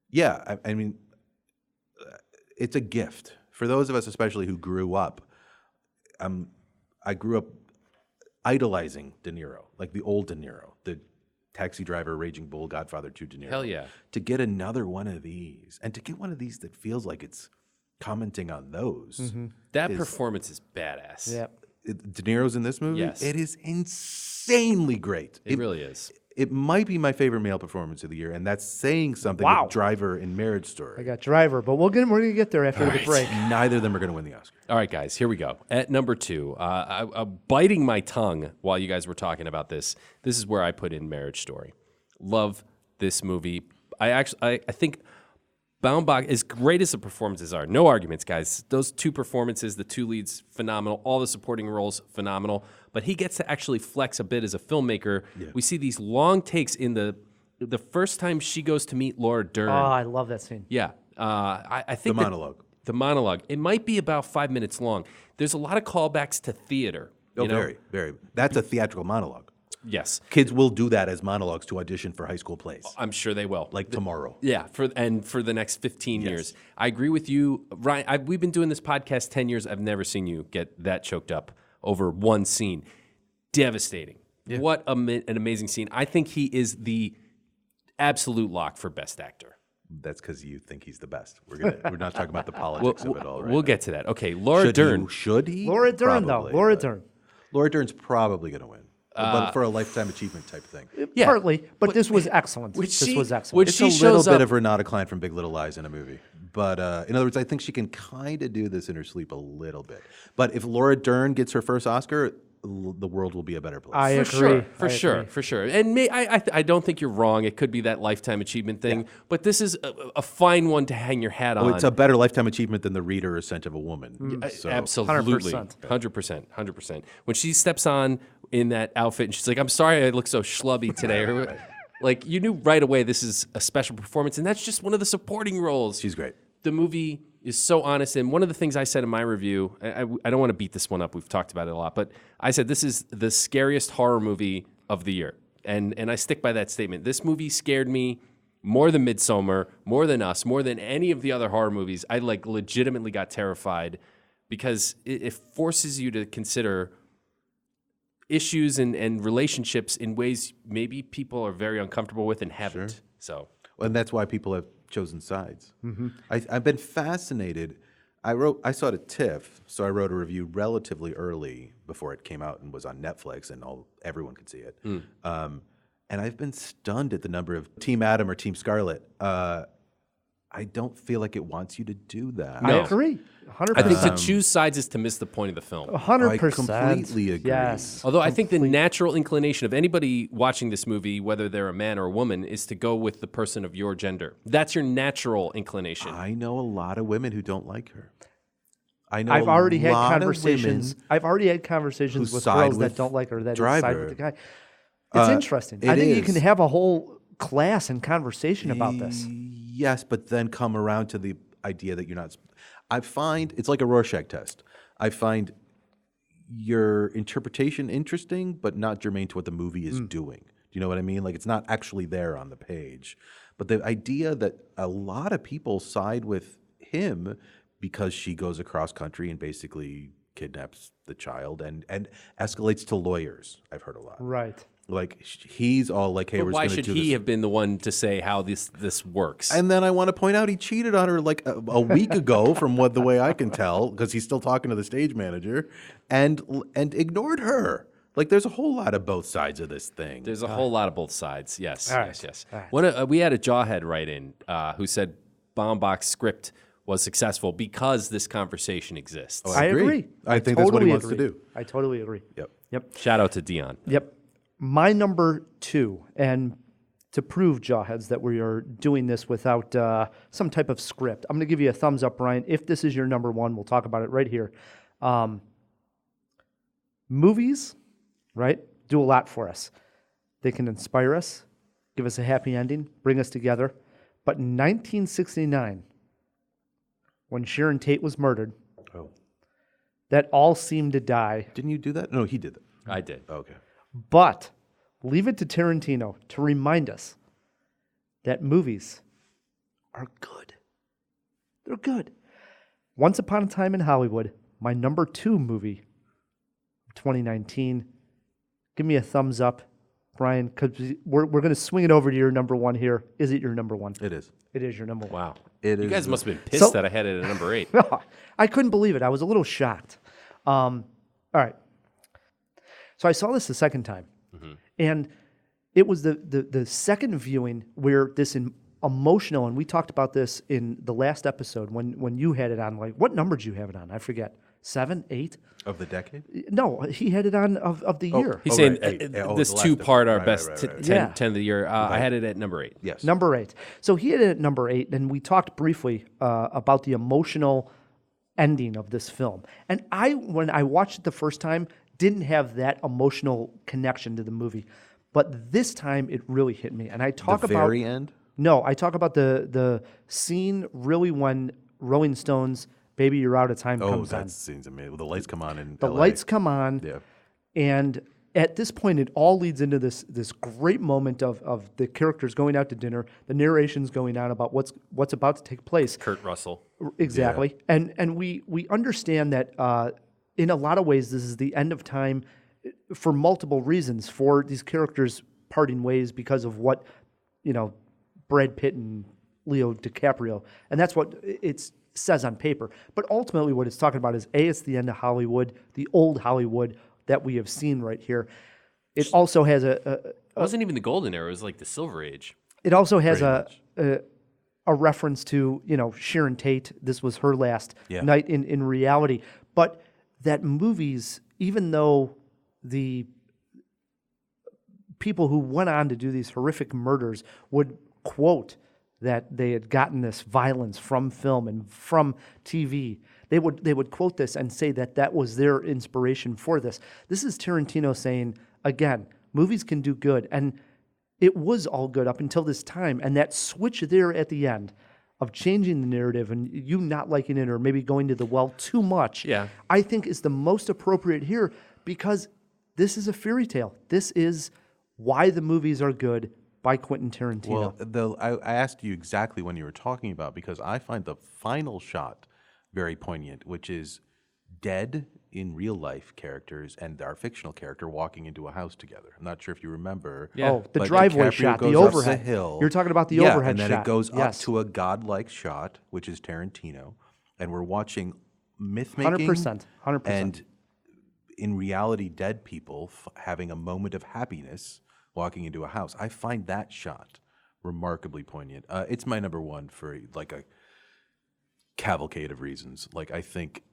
yeah, I mean, it's a gift for those of us, especially who grew up. I grew up idolizing De Niro, like the old De Niro, the Taxi Driver, Raging Bull, Godfather 2 De Niro. Hell yeah. To get another one of these, and to get one of these that feels like it's commenting on those. That performance is badass. Yeah. De Niro's in this movie. Yes. It is insanely great. It really is. It might be my favorite male performance of the year, and that's saying something. Wow. With Driver in Marriage Story. I got Driver, but we're gonna get there after the break. Neither of them are going to win the Oscar. All right, guys, here we go. At number 2, biting my tongue while you guys were talking about this. This is where I put in Marriage Story. Love this movie. I think Baumbach, as great as the performances are, no arguments, guys. Those two performances, the two leads, phenomenal. All the supporting roles, phenomenal. But he gets to actually flex a bit as a filmmaker. Yeah. We see these long takes in the first time she goes to meet Laura Dern. Oh, I love that scene. Yeah. I think The monologue. The monologue. It might be about 5 minutes long. There's a lot of callbacks to theater. Oh, very, very. That's a theatrical monologue. Yes. Kids will do that as monologues to audition for high school plays, I'm sure they will. like tomorrow. Yeah, for the next 15 years. I agree with you, Ryan. We've been doing this podcast 10 years. I've never seen you get that choked up over one scene. Devastating. Yeah. What an amazing scene. I think he is the absolute lock for Best Actor. That's because you think he's the best. We're not talking about the politics of it all right We'll now. get to that. Okay, Laura Dern. Should he? Laura Dern, Probably, though. Laura but Dern. Laura Dern's probably going to win. but for a lifetime achievement type thing. Yeah, Partly, but this was excellent. Which This she- was excellent. which It's she a little shows bit up- of Renata Klein from Big Little Lies in a movie. But in other words, I think she can kind of do this in her sleep a little bit. But if Laura Dern gets her first Oscar, the world will be a better place. I For agree. sure, for I sure, agree. for sure. And I don't think you're wrong. It could be that lifetime achievement thing, but this is a fine one to hang your hat on. Oh, it's a better lifetime achievement than The Reader or Scent of a Woman. So. Absolutely, 100%. 100%. When she steps on in that outfit and she's like, "I'm sorry, I look so schlubby today," or like you knew right away this is a special performance, and that's just one of the supporting roles. She's great. The movie is so honest, and one of the things I said in my review, I don't want to beat this one up. We've talked about it a lot, but I said this is the scariest horror movie of the year, and I stick by that statement. This movie scared me more than Midsommar, more than Us, more than any of the other horror movies. I legitimately got terrified because it forces you to consider issues and relationships in ways maybe people are very uncomfortable with and haven't. Sure. So. And that's why people have chosen sides. I've been fascinated. I saw it at TIFF, so I wrote a review relatively early before it came out and was on Netflix, and everyone could see it. And I've been stunned at the number of Team Adam or Team Scarlet. I don't feel like it wants you to do that. I agree. 100%. I think to choose sides is to miss the point of the film. 100%. I completely agree. Yes. Although I think the natural inclination of anybody watching this movie, whether they're a man or a woman, is to go with the person of your gender. That's your natural inclination. I know a lot of women who don't like her. I know I've already had lot of conversations. women I've already had conversations who with side girls that with don't like her that Driver. side with the guy. It's interesting. it I think you is. can have a whole class and conversation about this. Yes, but then come around to the idea that you're not. I find it's like a Rorschach test. I find your interpretation interesting, but not germane to what the movie is doing. Do you know what I mean? Like it's not actually there on the page. But the idea that a lot of people side with him because she goes across country and basically kidnaps the child and escalates to lawyers. I've heard a lot. Right. Like he's all like, "Hey, But we're why going to should do he this." have been the one to say how this works? And then I want to point out he cheated on her like a week ago, from the way I can tell, because he's still talking to the stage manager, and ignored her. Like there's a whole lot of both sides of this thing. There's a whole lot of both sides. Yes, All yes, right. yes. All right. We had a Jawhead write in who said Baumbach's script was successful because this conversation exists. Oh, I agree. I think that's what he wants to agree. do. I totally agree. Yep. Shout out to Dion. Yep. My number 2, and to prove, Jawheads, that we are doing this without some type of script, I'm going to give you a thumbs up, Brian. If this is your number 1, we'll talk about it right here. Movies, right, do a lot for us. They can inspire us, give us a happy ending, bring us together. But in 1969, when Sharon Tate was murdered, Oh, that all seemed to die. didn't you do that? No, he did that. I did. Okay. But leave it to Tarantino to remind us that movies are good. They're good. Once Upon a Time in Hollywood, my number 2 movie of 2019. Give me a thumbs up, Brian, because we're going to swing it over to your number 1 here. Is it your number 1? It is. It is your number 1. Wow. It You is guys the- must have been pissed So- that I had it at number 8. I couldn't believe it. I was a little shocked. All right. So I saw this the second time, and it was the second viewing where this emotional, and we talked about this in the last episode when you had it on. Like, what number did you have it on? I forget. 7, 8? Of the decade? No, he had it on of the year. He's Oh, saying right, 8. Oh, this the last two-part, our right, best right, 10, right. Yeah. 10 of the year. I had it at number 8. Yes. Number 8. So he had it at number 8, and we talked briefly about the emotional ending of this film. And when I watched it the first time, didn't have that emotional connection to the movie. But this time, it really hit me. And I talk The about... very end? No, I talk about the scene really when Rolling Stones' Baby You're Out of Time Oh, comes on. that scene's amazing. The lights come on in The LA. lights come on, Yeah. and at this point, it all leads into this great moment of the characters going out to dinner, the narration's going on about what's about to take place. Kurt Russell. Exactly, and we understand that in a lot of ways, this is the end of time for multiple reasons, for these characters parting ways because of what Brad Pitt and Leo DiCaprio, and that's what it says on paper. But ultimately, what it's talking about is it's the end of Hollywood, the old Hollywood that we have seen right here. It also has It wasn't even the golden era. It was like the silver age. it also has Pretty a reference to, Sharon Tate. This was her last Yeah. night in reality. But that movies, even though the people who went on to do these horrific murders would quote that they had gotten this violence from film and from TV, they would quote this and say that was their inspiration for this. This is Tarantino saying, again, movies can do good. And it was all good up until this time. And that switch there at the end of changing the narrative and you not liking it or maybe going to the well too much, Yeah. I think is the most appropriate here because this is a fairy tale. This is why the movies are good by Quentin Tarantino. Well, I asked you exactly when you were talking about because I find the final shot very poignant, which is dead in real life characters and our fictional character walking into a house together. I'm not sure if you remember. Yeah. Oh, the but driveway DiCaprio shot, the goes up overhead. hill. You're talking about the Yeah, overhead and then shot. it goes Yes. up to a godlike shot, which is Tarantino, and we're watching myth making 100%. and in reality dead people having a moment of happiness walking into a house. I find that shot remarkably poignant. It's my number one for like a cavalcade of reasons. Like I think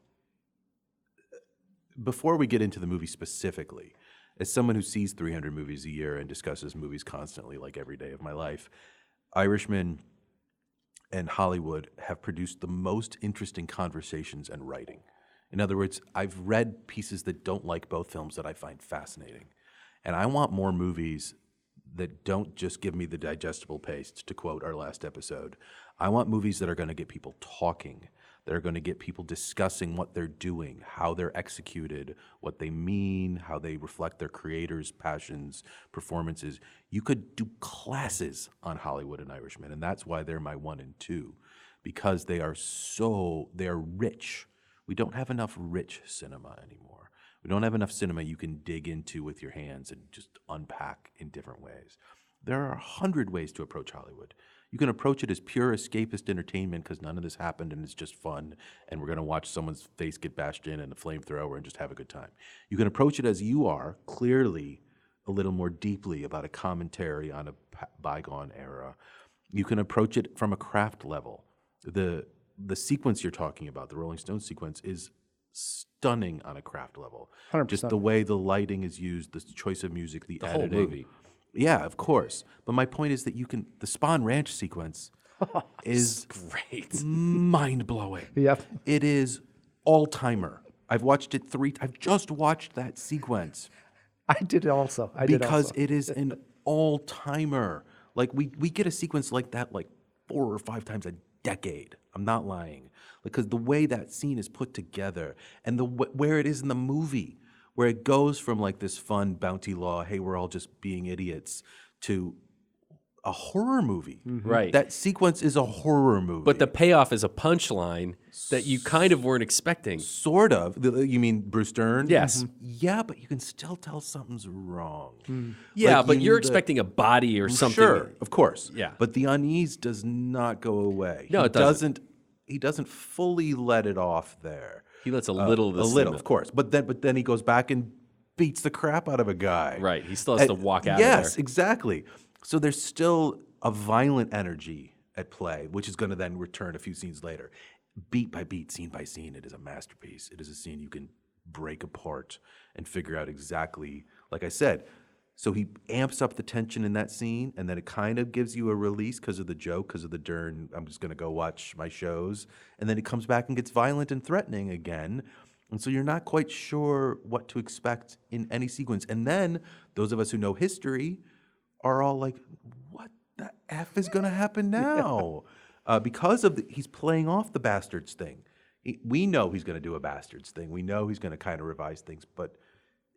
before we get into the movie specifically, as someone who sees 300 movies a year and discusses movies constantly, like every day of my life, Irishman and Hollywood have produced the most interesting conversations and writing. In other words, I've read pieces that don't like both films that I find fascinating. And I want more movies that don't just give me the digestible paste, to quote our last episode. I want movies that are going to get people talking, that are going to get people discussing what they're doing, how they're executed, what they mean, how they reflect their creators' passions, performances. You could do classes on Hollywood and Irishman, and that's why they're my 1 and 2, because they are rich. We don't have enough rich cinema anymore. We don't have enough cinema you can dig into with your hands and just unpack in different ways. There are 100 ways to approach Hollywood. You can approach it as pure escapist entertainment because none of this happened and it's just fun and we're going to watch someone's face get bashed in and a flamethrower and just have a good time. You can approach it as you are, clearly a little more deeply about a commentary on a bygone era. You can approach it from a craft level. The sequence you're talking about, the Rolling Stones sequence, is stunning on a craft level. 100%. Just the way the lighting is used, the choice of music, the whole editing. movie. Yeah, of course. But my point is that the Spawn Ranch sequence is Great. mind-blowing. Yep. It is all-timer. I've watched it I've just watched that sequence I did also. because it is an all-timer. Like we get a sequence like that like 4 or 5 times a decade. I'm not lying. Because the way that scene is put together and where it is in the movie, where it goes from like this fun bounty law, hey, we're all just being idiots, to a horror movie. Right. That sequence is a horror movie. But the payoff is a punchline that you kind of weren't expecting. Sort of. You mean Bruce Dern? Yes. Yeah, but you can still tell something's wrong. Yeah, Like, but you you're need the- expecting a body or something. Sure, of course. Yeah. But the unease does not go away. No, it doesn't. He doesn't fully let it off there. He lets a little of the A little, cinema. of course. But then he goes back and beats the crap out of a guy. Right. He still has to walk out of there. Yes, exactly. So there's still a violent energy at play, which is going to then return a few scenes later. Beat by beat, scene by scene, it is a masterpiece. It is a scene you can break apart and figure out exactly, like I said. So he amps up the tension in that scene, and then it kind of gives you a release because of the joke, because of the Dern, I'm just going to go watch my shows. And then it comes back and gets violent and threatening again. And so you're not quite sure what to expect in any sequence. And then those of us who know history are all like, what the F is going to happen now? Because he's playing off the bastards thing. We know he's going to do a bastards thing. We know he's going to kind of revise things, but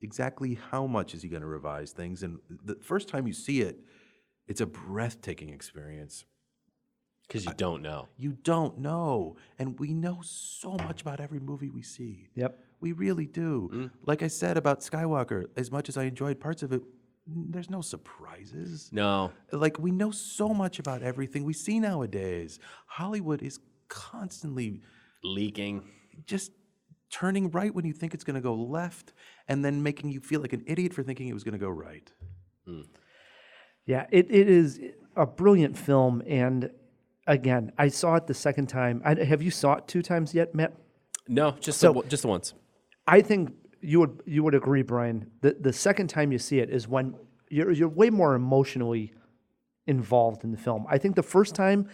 exactly how much is he going to revise things? And the first time you see it, it's a breathtaking experience. Because you don't know. You don't know. And we know so much about every movie we see. Yep. We really do. Like I said about Skywalker, as much as I enjoyed parts of it, there's no surprises. No. Like, we know so much about everything we see nowadays. Hollywood is constantly Leaking. just turning right when you think it's going to go left, and then making you feel like an idiot for thinking it was going to go right. Yeah, it is a brilliant film, and again, I saw it the second time. Have you saw it 2 times yet, Matt? No, just the once. I think you would agree, Brian. The second time you see it is when you're way more emotionally involved in the film. I think the first time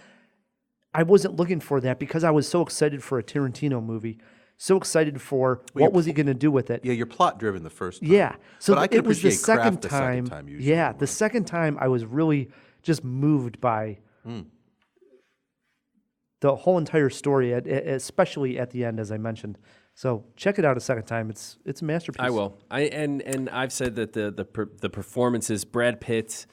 I wasn't looking for that because I was so excited for a Tarantino movie, so excited for what was he going to do with it. Yeah, you're plot driven the first time. Yeah, so but I could it was the appreciate second craft time. The second time usually. Yeah, the second time I was really just moved by the whole entire story, especially at the end, as I mentioned. So check it out a second time. It's a masterpiece. I will. And I've said that the performances, Brad Pitt,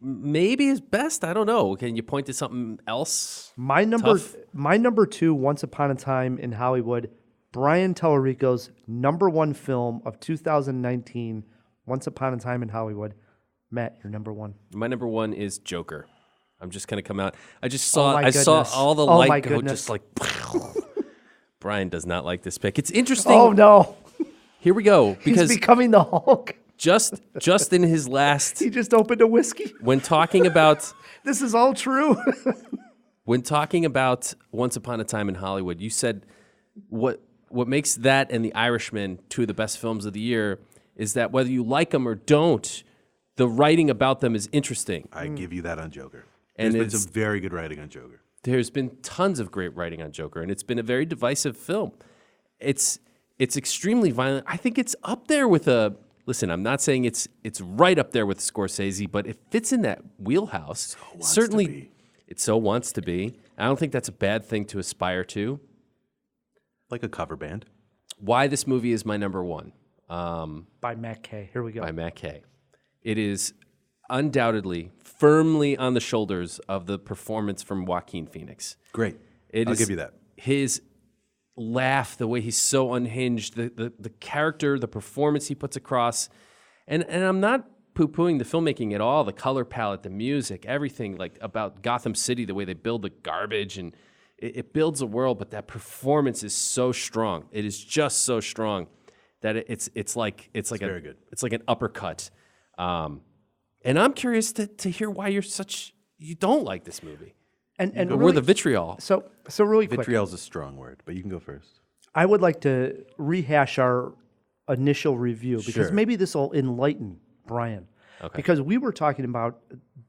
maybe his best. I don't know. Can you point to something else? My number 2, Once Upon a Time in Hollywood, Brian Tallerico's number 1 film of 2019, Once Upon a Time in Hollywood. Matt, your number 1. My number 1 is Joker. I'm just gonna come out. I just saw. my saw goodness. all the Oh my light go goodness. just like. Brian does not like this pick. It's interesting. Oh no, Here we go. he's Because becoming the Hulk. just in his last, He just opened a whiskey. when talking about This is all true. Once Upon a Time in Hollywood, you said what makes that and The Irishman 2 of the best films of the year is that whether you like them or don't, the writing about them is interesting. I give you that on Joker. And There's been it's- some very good writing on Joker. There's been tons of great writing on Joker, and it's been a very divisive film. It's extremely violent. I think it's up there with a. Listen, I'm not saying it's right up there with Scorsese, but it fits in that wheelhouse. Certainly, it so wants to be. I don't think that's a bad thing to aspire to. Like a cover band. Why this movie is my number 1 By Matt Kay. Here we go. by Matt Kay. It is undoubtedly firmly on the shoulders of the performance from Joaquin Phoenix. Great. It I'll is give you that. His laugh, the way he's so unhinged, the character, the performance he puts across. And I'm not poo-pooing the filmmaking at all, the color palette, the music, everything like about Gotham City, the way they build the garbage, and it builds a world, but that performance is so strong. It is just so strong that it's like very good. It's like an uppercut. And I'm curious to hear why you don't like this movie. And Or really, the vitriol. So really quick, Vitriol's a strong word, but you can go first. I would like to rehash our initial review because Sure. maybe this will enlighten Brian. Okay. Because we were talking about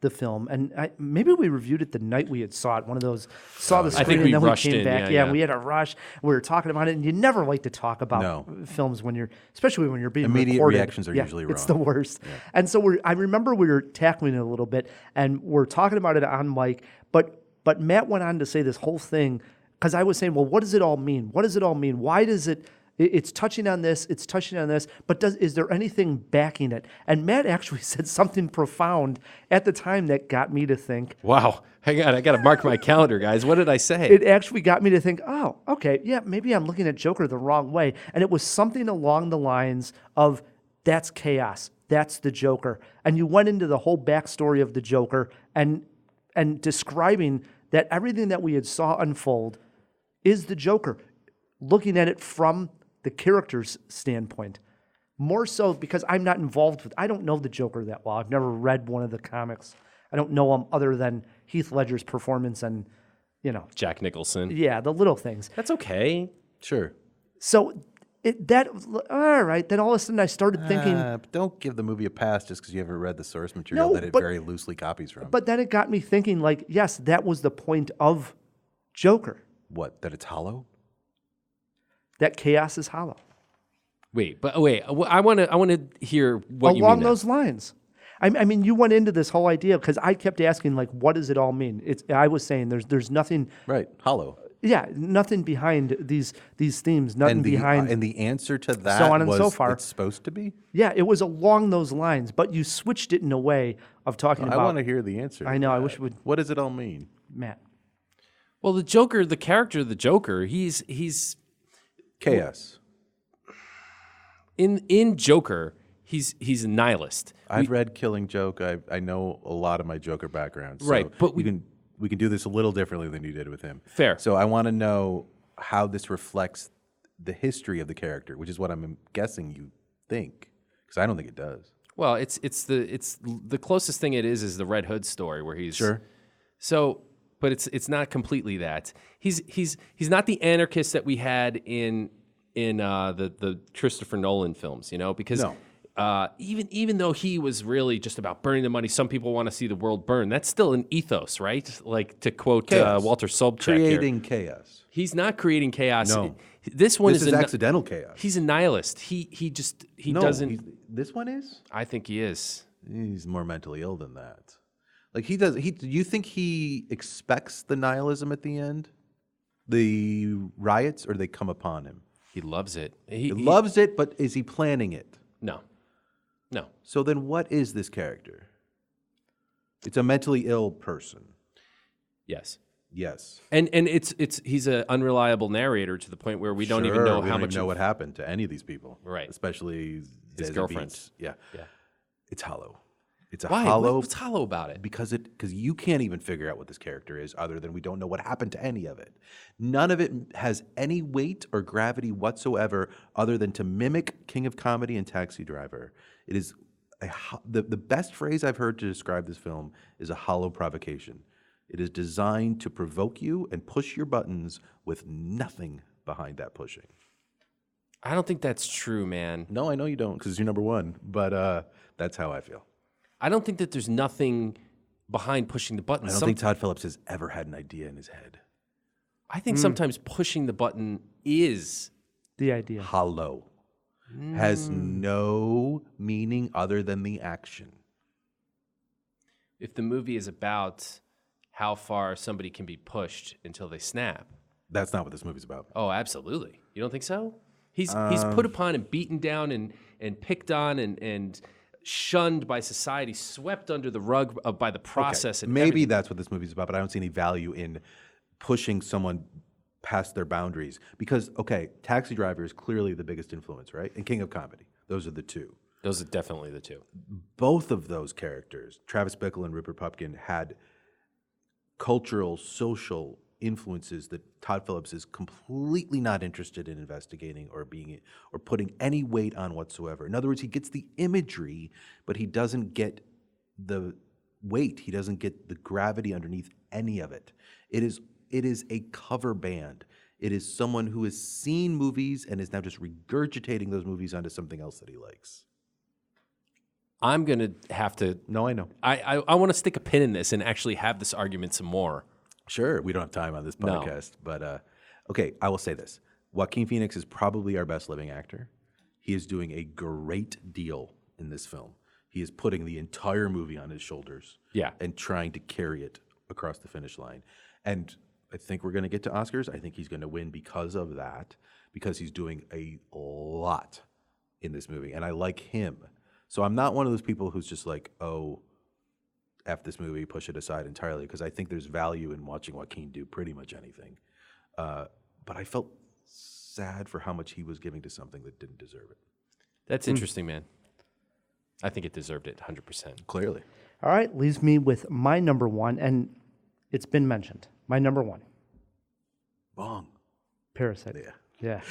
the film, and maybe we reviewed it the night we had saw it. One of those saw the I screen think and we then rushed we came in, back. yeah. And we had a rush. We were talking about it, and you never like to talk about No. films when you're, especially when you're being Immediate recorded. reactions are usually It's the wrong. worst. And so I remember we were tackling it a little bit, and we're talking about it on mic. But Matt went on to say this whole thing because I was saying, well, what does it all mean? What does it all mean? Why does it? It's touching on this. It's touching on this. But is there anything backing it? And Matt actually said something profound at the time that got me to think. Wow. Hang on, I got to mark my calendar, guys. What did I say? It actually got me to think, oh, okay, yeah, maybe I'm looking at Joker the wrong way. And it was something along the lines of, that's chaos. That's the Joker. And you went into the whole backstory of the Joker and describing that everything that we had saw unfold is the Joker, looking at it from the character's standpoint. More so because I'm not involved with, I don't know the Joker that well. I've never read one of the comics. I don't know him other than Heath Ledger's performance and, Jack Nicholson. yeah, the little things. That's okay. Sure. So all right, then all of a sudden I started thinking, But don't give the movie a pass just because you haven't read the source material No, that it but- very loosely copies from. but then it got me thinking, like, yes, that was the point of Joker, What? That it's hollow? that chaos is hollow. Wait. I want to hear what you mean. Along those lines. I mean, you went into this whole idea because I kept asking, like, what does it all mean? I was saying there's nothing, Right. Hollow. yeah, nothing behind these themes, nothing behind. And the answer to that So on and was so far. it's supposed to be? Yeah, it was along those lines, but you switched it in a way of talking I about. want to hear the answer. I to know, I that. wish it would- What does it all mean? Matt. Well, the Joker, the character of the Joker, he's Chaos. in Joker, he's a nihilist. I've read Killing Joke. I know a lot of my Joker background. So Right, but we can do this a little differently than you did with him. Fair. So I want to know how this reflects the history of the character, which is what I'm guessing you think, because I don't think it does. Well, it's the closest thing it is the Red Hood story where he's Sure. So, but it's not completely that. He's not the anarchist that we had in the Christopher Nolan films, because No. even though he was really just about burning the money, some people want to see the world burn. That's still an ethos, right? Like to quote Walter Sobchak, creating chaos. He's not creating chaos. No. This one This is accidental chaos. He's a nihilist. He No, doesn't. This one is. I think he is. He's more mentally ill than that. Like he does. Do you think he expects the nihilism at the end, the riots, or do they come upon him? He loves it. He loves it, but is he planning it? No. So then, what is this character? It's a mentally ill person. Yes. Yes. And he's an unreliable narrator to the point where we don't even know how much what happened to any of these people. Right. Especially his girlfriends. Yeah. It's hollow. It's a Why? hollow. What's hollow about it? Because you can't even figure out what this character is other than we don't know what happened to any of it. None of it has any weight or gravity whatsoever other than to mimic King of Comedy and Taxi Driver. It is the best phrase I've heard to describe this film is a hollow provocation. It is designed to provoke you and push your buttons with nothing behind that pushing. I don't think that's true, man. No, I know you don't because you're number one, but that's how I feel. I don't think that there's nothing behind pushing the button. I don't think Todd Phillips has ever had an idea in his head. I think sometimes pushing the button is The idea. Hollow. Has no meaning other than the action. if the movie is about how far somebody can be pushed until they snap. That's not what this movie's about. Oh, absolutely. You don't think so? He's put upon and beaten down and picked on and shunned by society, swept under the rug by the process. Okay. And Maybe everything. that's what this movie's about, but I don't see any value in pushing someone past their boundaries. Because, okay, Taxi Driver is clearly the biggest influence, right? And King of Comedy. Those are the two. Those are definitely the two. Both of those characters, Travis Bickle and Rupert Pupkin, had cultural, social influences that Todd Phillips is completely not interested in investigating or putting any weight on whatsoever. In other words, he gets the imagery, but he doesn't get the weight. He doesn't get the gravity underneath any of it. It is a cover band. It is someone who has seen movies and is now just regurgitating those movies onto something else that he likes. I'm going to have to... No, I know. I want to stick a pin in this and actually have this argument some more. Sure, we don't have time on this podcast, but okay, I will say this. Joaquin Phoenix is probably our best living actor. He is doing a great deal in this film. He is putting the entire movie on his shoulders and trying to carry it across the finish line. And I think we're going to get to Oscars. I think he's going to win because of that, because he's doing a lot in this movie, and I like him. So I'm not one of those people who's just like, oh, F this movie, push it aside entirely, because I think there's value in watching Joaquin do pretty much anything. But I felt sad for how much he was giving to something that didn't deserve it. That's interesting, man. I think it deserved it 100%. Clearly. All right, leaves me with my number one, and it's been mentioned. My number one, Wrong. Parasite. Yeah.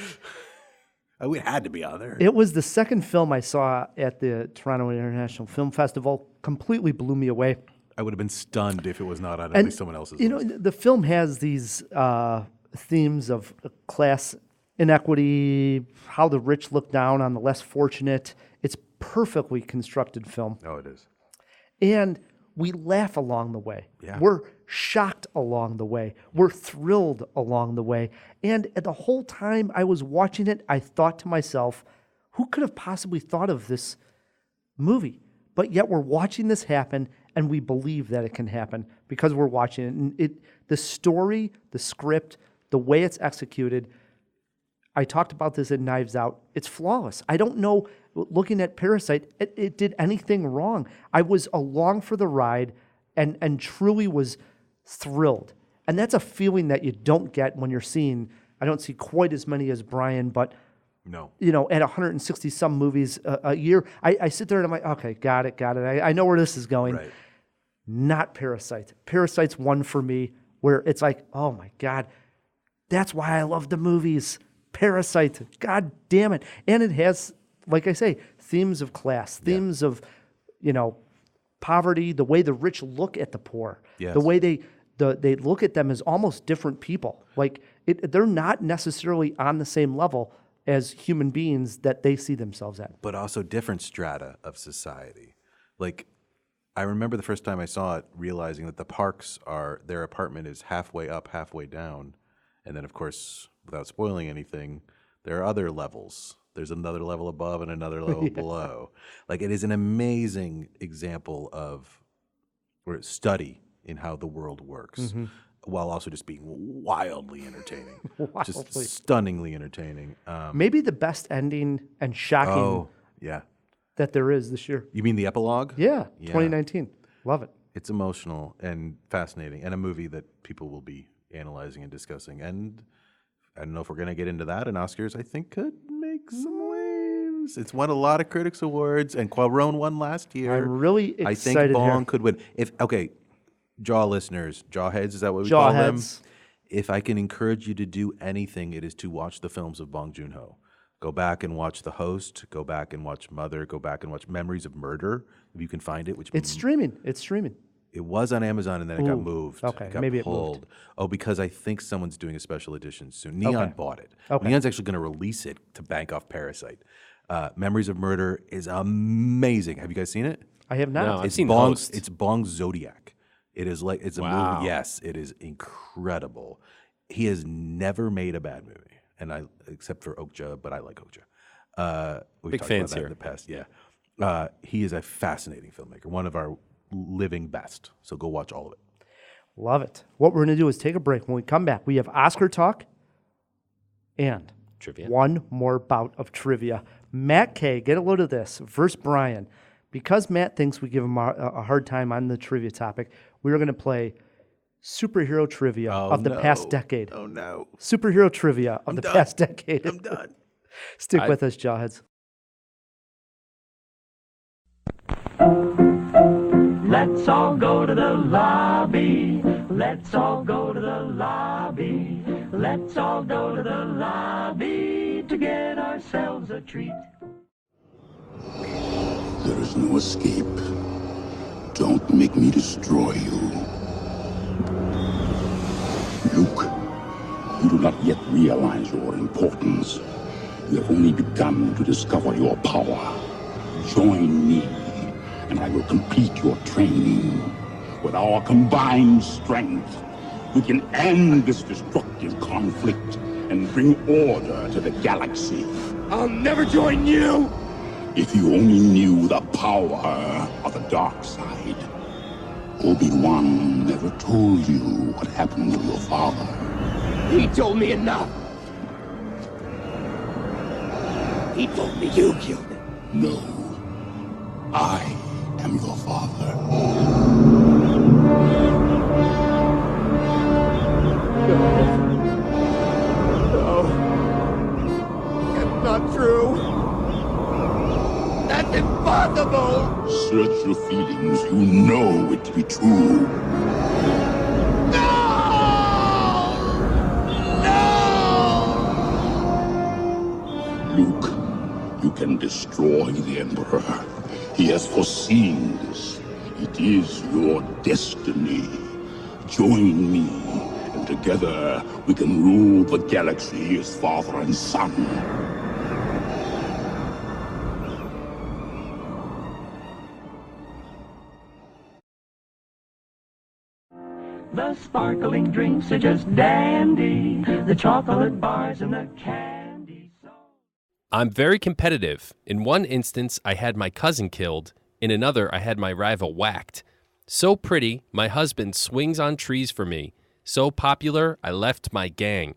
We had to be on there. It was the second film I saw at the Toronto International Film Festival. Completely blew me away. I would have been stunned if it was not on at least someone else's list. The film has these themes of class inequity, how the rich look down on the less fortunate. It's perfectly constructed film. Oh, it is. And we laugh along the way. Yeah. We're shocked along the way. We're thrilled along the way. And the whole time I was watching it, I thought to myself, who could have possibly thought of this movie? But yet we're watching this happen, and we believe that it can happen because we're watching it. And the story, the script, the way it's executed, I talked about this in Knives Out. It's flawless. I don't know, looking at Parasite, it did anything wrong. I was along for the ride and truly was thrilled. And that's a feeling that you don't get when you're seeing, I don't see quite as many as Brian, but No. at 160 some movies a year, I sit there and I'm like, okay, got it. I know where this is going. Right. Not Parasite. Parasite's one for me where it's like, oh my God, that's why I love the movies. Parasite, God damn it. And it has, like I say, themes of class, themes of, poverty, the way the rich look at the poor, the way they look at them as almost different people. Like they're not necessarily on the same level as human beings that they see themselves at. But also different strata of society. Like, I remember the first time I saw it, realizing that the Parks their apartment is halfway up, halfway down. And then, of course, without spoiling anything, there are other levels. There's another level above and another level below. Like, it is an amazing example of study in how the world works, while also just being wildly entertaining. Just stunningly entertaining. Maybe the best ending and shocking that there is this year. You mean the epilogue? Yeah, 2019. Love it. It's emotional and fascinating, and a movie that people will be analyzing and discussing. And I don't know if we're going to get into that. And Oscars, I think, could make some waves. It's won a lot of critics awards, and Cuarón won last year. I'm really excited. I think Bong could win. Jaw listeners, JawHeads, is that what we call them? If I can encourage you to do anything, it is to watch the films of Bong Joon-ho. Go back and watch The Host. Go back and watch Mother. Go back and watch Memories of Murder, if you can find it. It's streaming. It's streaming. It was on Amazon, and then it got moved. Okay, it got maybe pulled. it moved. Oh, because I think someone's doing a special edition soon. Neon bought it. Okay. Neon's actually going to release it to bank off Parasite. Memories of Murder is amazing. Have you guys seen it? I have not. No, I've seen The Host. It's Bong's Zodiac. It is like, it's a movie. Yes, it is incredible. He has never made a bad movie, except for Okja, but I like Okja. We've Big talked fans about that here. in the past. Yeah. He is a fascinating filmmaker, one of our living best. So go watch all of it. Love it. What we're going to do is take a break. When we come back, we have Oscar talk and Trivia. one more bout of trivia. Matt K, get a load of this, versus Brian. Because Matt thinks we give him a hard time on the trivia topic, we're going to play superhero trivia of the past decade. Oh, no. Superhero trivia of past decade. I'm done. Stick with us, Jawheads. Let's all go to the lobby. Let's all go to the lobby. Let's all go to the lobby to get ourselves a treat. There is no escape. Don't make me destroy you. Luke, you do not yet realize your importance. You have only begun to discover your power. Join me, and I will complete your training. With our combined strength, we can end this destructive conflict and bring order to the galaxy. I'll never join you! If you only knew the power of the dark side. Obi-Wan never told you what happened to your father. He told me enough. He told me you killed him. No. I am your father. No. That's not true. That's impossible! Search your feelings. You know it to be true. No! No! Luke, you can destroy the Emperor. He has foreseen this. It is your destiny. Join me, and together we can rule the galaxy as father and son. The sparkling drinks are just dandy. The chocolate bars and the candy. I'm very competitive. In one instance, I had my cousin killed. In another, I had my rival whacked. So pretty, my husband swings on trees for me. So popular, I left my gang.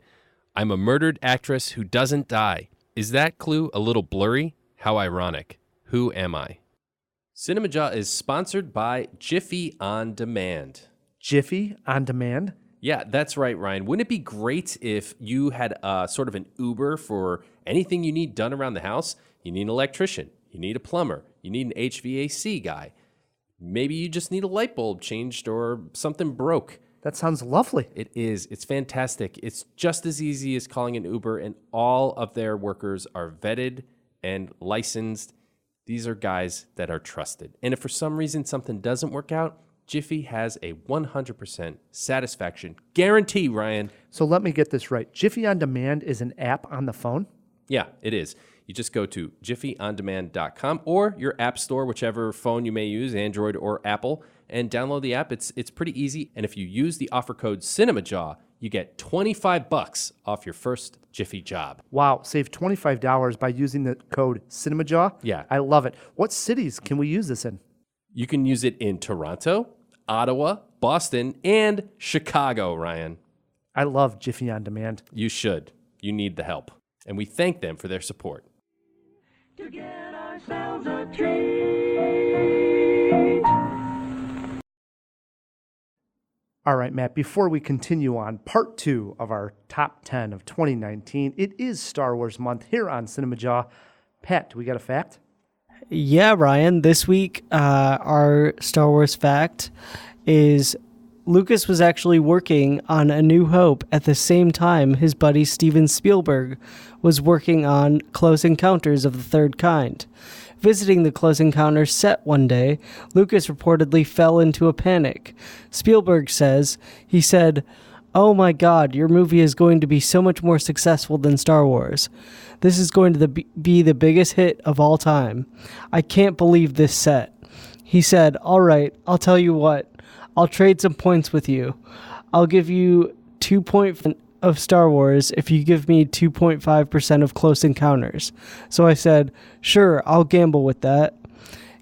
I'm a murdered actress who doesn't die. Is that clue a little blurry? How ironic. Who am I? Cinemajaw is sponsored by Jiffy On Demand. Jiffy On Demand? Yeah, that's right, Ryan. Wouldn't it be great if you had sort of an Uber for anything you need done around the house? You need an electrician. You need a plumber. You need an HVAC guy. Maybe you just need a light bulb changed or something broke. That sounds lovely. It is. It's fantastic. It's just as easy as calling an Uber, and all of their workers are vetted and licensed. These are guys that are trusted. And if for some reason something doesn't work out, Jiffy has a 100% satisfaction guarantee, Ryan. So let me get this right. Jiffy On Demand is an app on the phone? Yeah, it is. You just go to jiffyondemand.com or your app store, whichever phone you may use, Android or Apple, and download the app. It's pretty easy. And if you use the offer code Cinemajaw, you get $25 off your first Jiffy job. Wow, save $25 by using the code Cinemajaw? Yeah. I love it. What cities can we use this in? You can use it in Toronto, Ottawa, Boston, and Chicago, Ryan. I love Jiffy On Demand. You should. You need the help. And we thank them for their support. To get ourselves a treat. All right, Matt, before we continue on part 2 of our top 10 of 2019, it is Star Wars month here on Cinemajaw. Pat, do we got a fact? Yeah, Ryan. This week, our Star Wars fact is Lucas was actually working on A New Hope at the same time his buddy Steven Spielberg was working on Close Encounters of the Third Kind. Visiting the Close Encounters set one day, Lucas reportedly fell into a panic. Spielberg says, he said, "Oh my God, your movie is going to be so much more successful than Star Wars. This is going to be the biggest hit of all time. I can't believe this set." He said, "All right, I'll tell you what. I'll trade some points with you. I'll give you 2 points of Star Wars if you give me 2.5% of Close Encounters." So I said, "Sure, I'll gamble with that."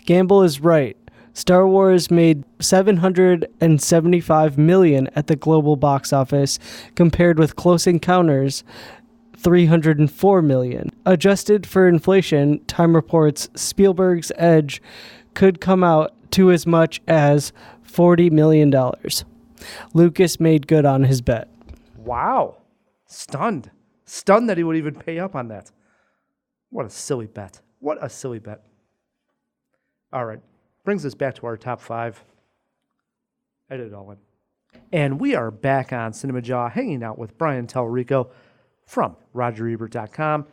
Gamble is right. Star Wars made $775 million at the global box office, compared with Close Encounters, $304 million. Adjusted for inflation, Time reports Spielberg's edge could come out to as much as $40 million. Lucas made good on his bet. Wow. Stunned. Stunned that he would even pay up on that. What a silly bet. What a silly bet. All right. Brings us back to our top 5. Edit it all in. And we are back on Cinemajaw, hanging out with Brian Tallerico from RogerEbert.com,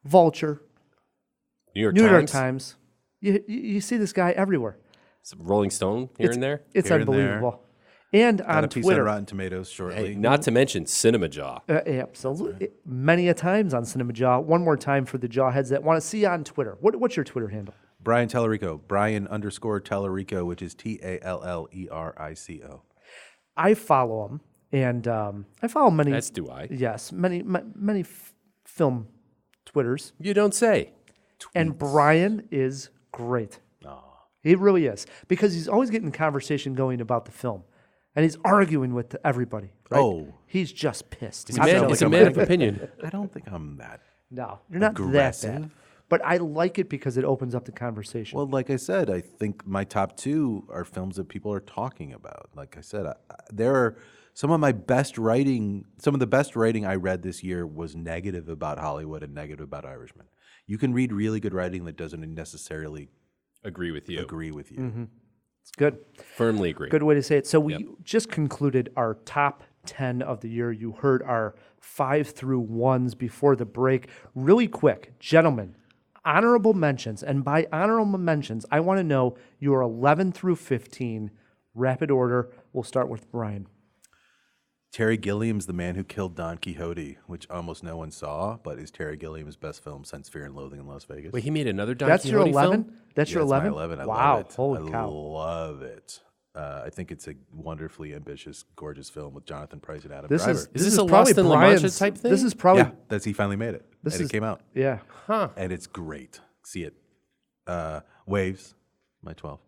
Vulture, New York New York Times. Times. You see this guy everywhere. Some Rolling Stone here and there. It's Here and unbelievable. And Got on a piece Twitter. on Rotten Tomatoes shortly. Hey, not to mention Cinemajaw. Absolutely. Many a times on Cinemajaw. One more time for the jawheads that want to see on Twitter. What's your Twitter handle? Brian Tallerico. Brian_Tallerico, which is Tallerico. I follow him, and I follow many. As do I. Yes, many film Twitters. You don't say. And Brian is great. He really is, because he's always getting conversation going about the film, and he's arguing with everybody. Right? Oh. He's just pissed. He's a man of opinion. I don't think I'm that. No, you're not that Aggressive. bad. But I like it because it opens up the conversation. Well, like I said, I think my top 2 are films that people are talking about. Like I said, there are some of my best writing. Some of the best writing I read this year was negative about Hollywood and negative about Irishman. You can read really good writing that doesn't necessarily Agree with you. agree with you. Mm-hmm. It's good. Firmly agree. Good way to say it. So we just concluded our top 10 of the year. You heard our 5 through 1s before the break. Really quick, gentlemen, honorable mentions. And by honorable mentions, I want to know your 11 through 15 rapid order. We'll start with Brian. Terry Gilliam's The Man Who Killed Don Quixote, which almost no one saw, but is Terry Gilliam's best film since Fear and Loathing in Las Vegas. Wait, he made another Don That's Quixote your 11? film? That's your That's 11? my 11. I wow. love it. Holy cow. I love it. I think it's a wonderfully ambitious, gorgeous film with Jonathan Price and Adam This Driver. is Is this a probably Lost in La Mancha Brian's- type thing? This is probably yeah, he finally made it. This and is- it came out. yeah. And it's great. See it. Waves, my 12.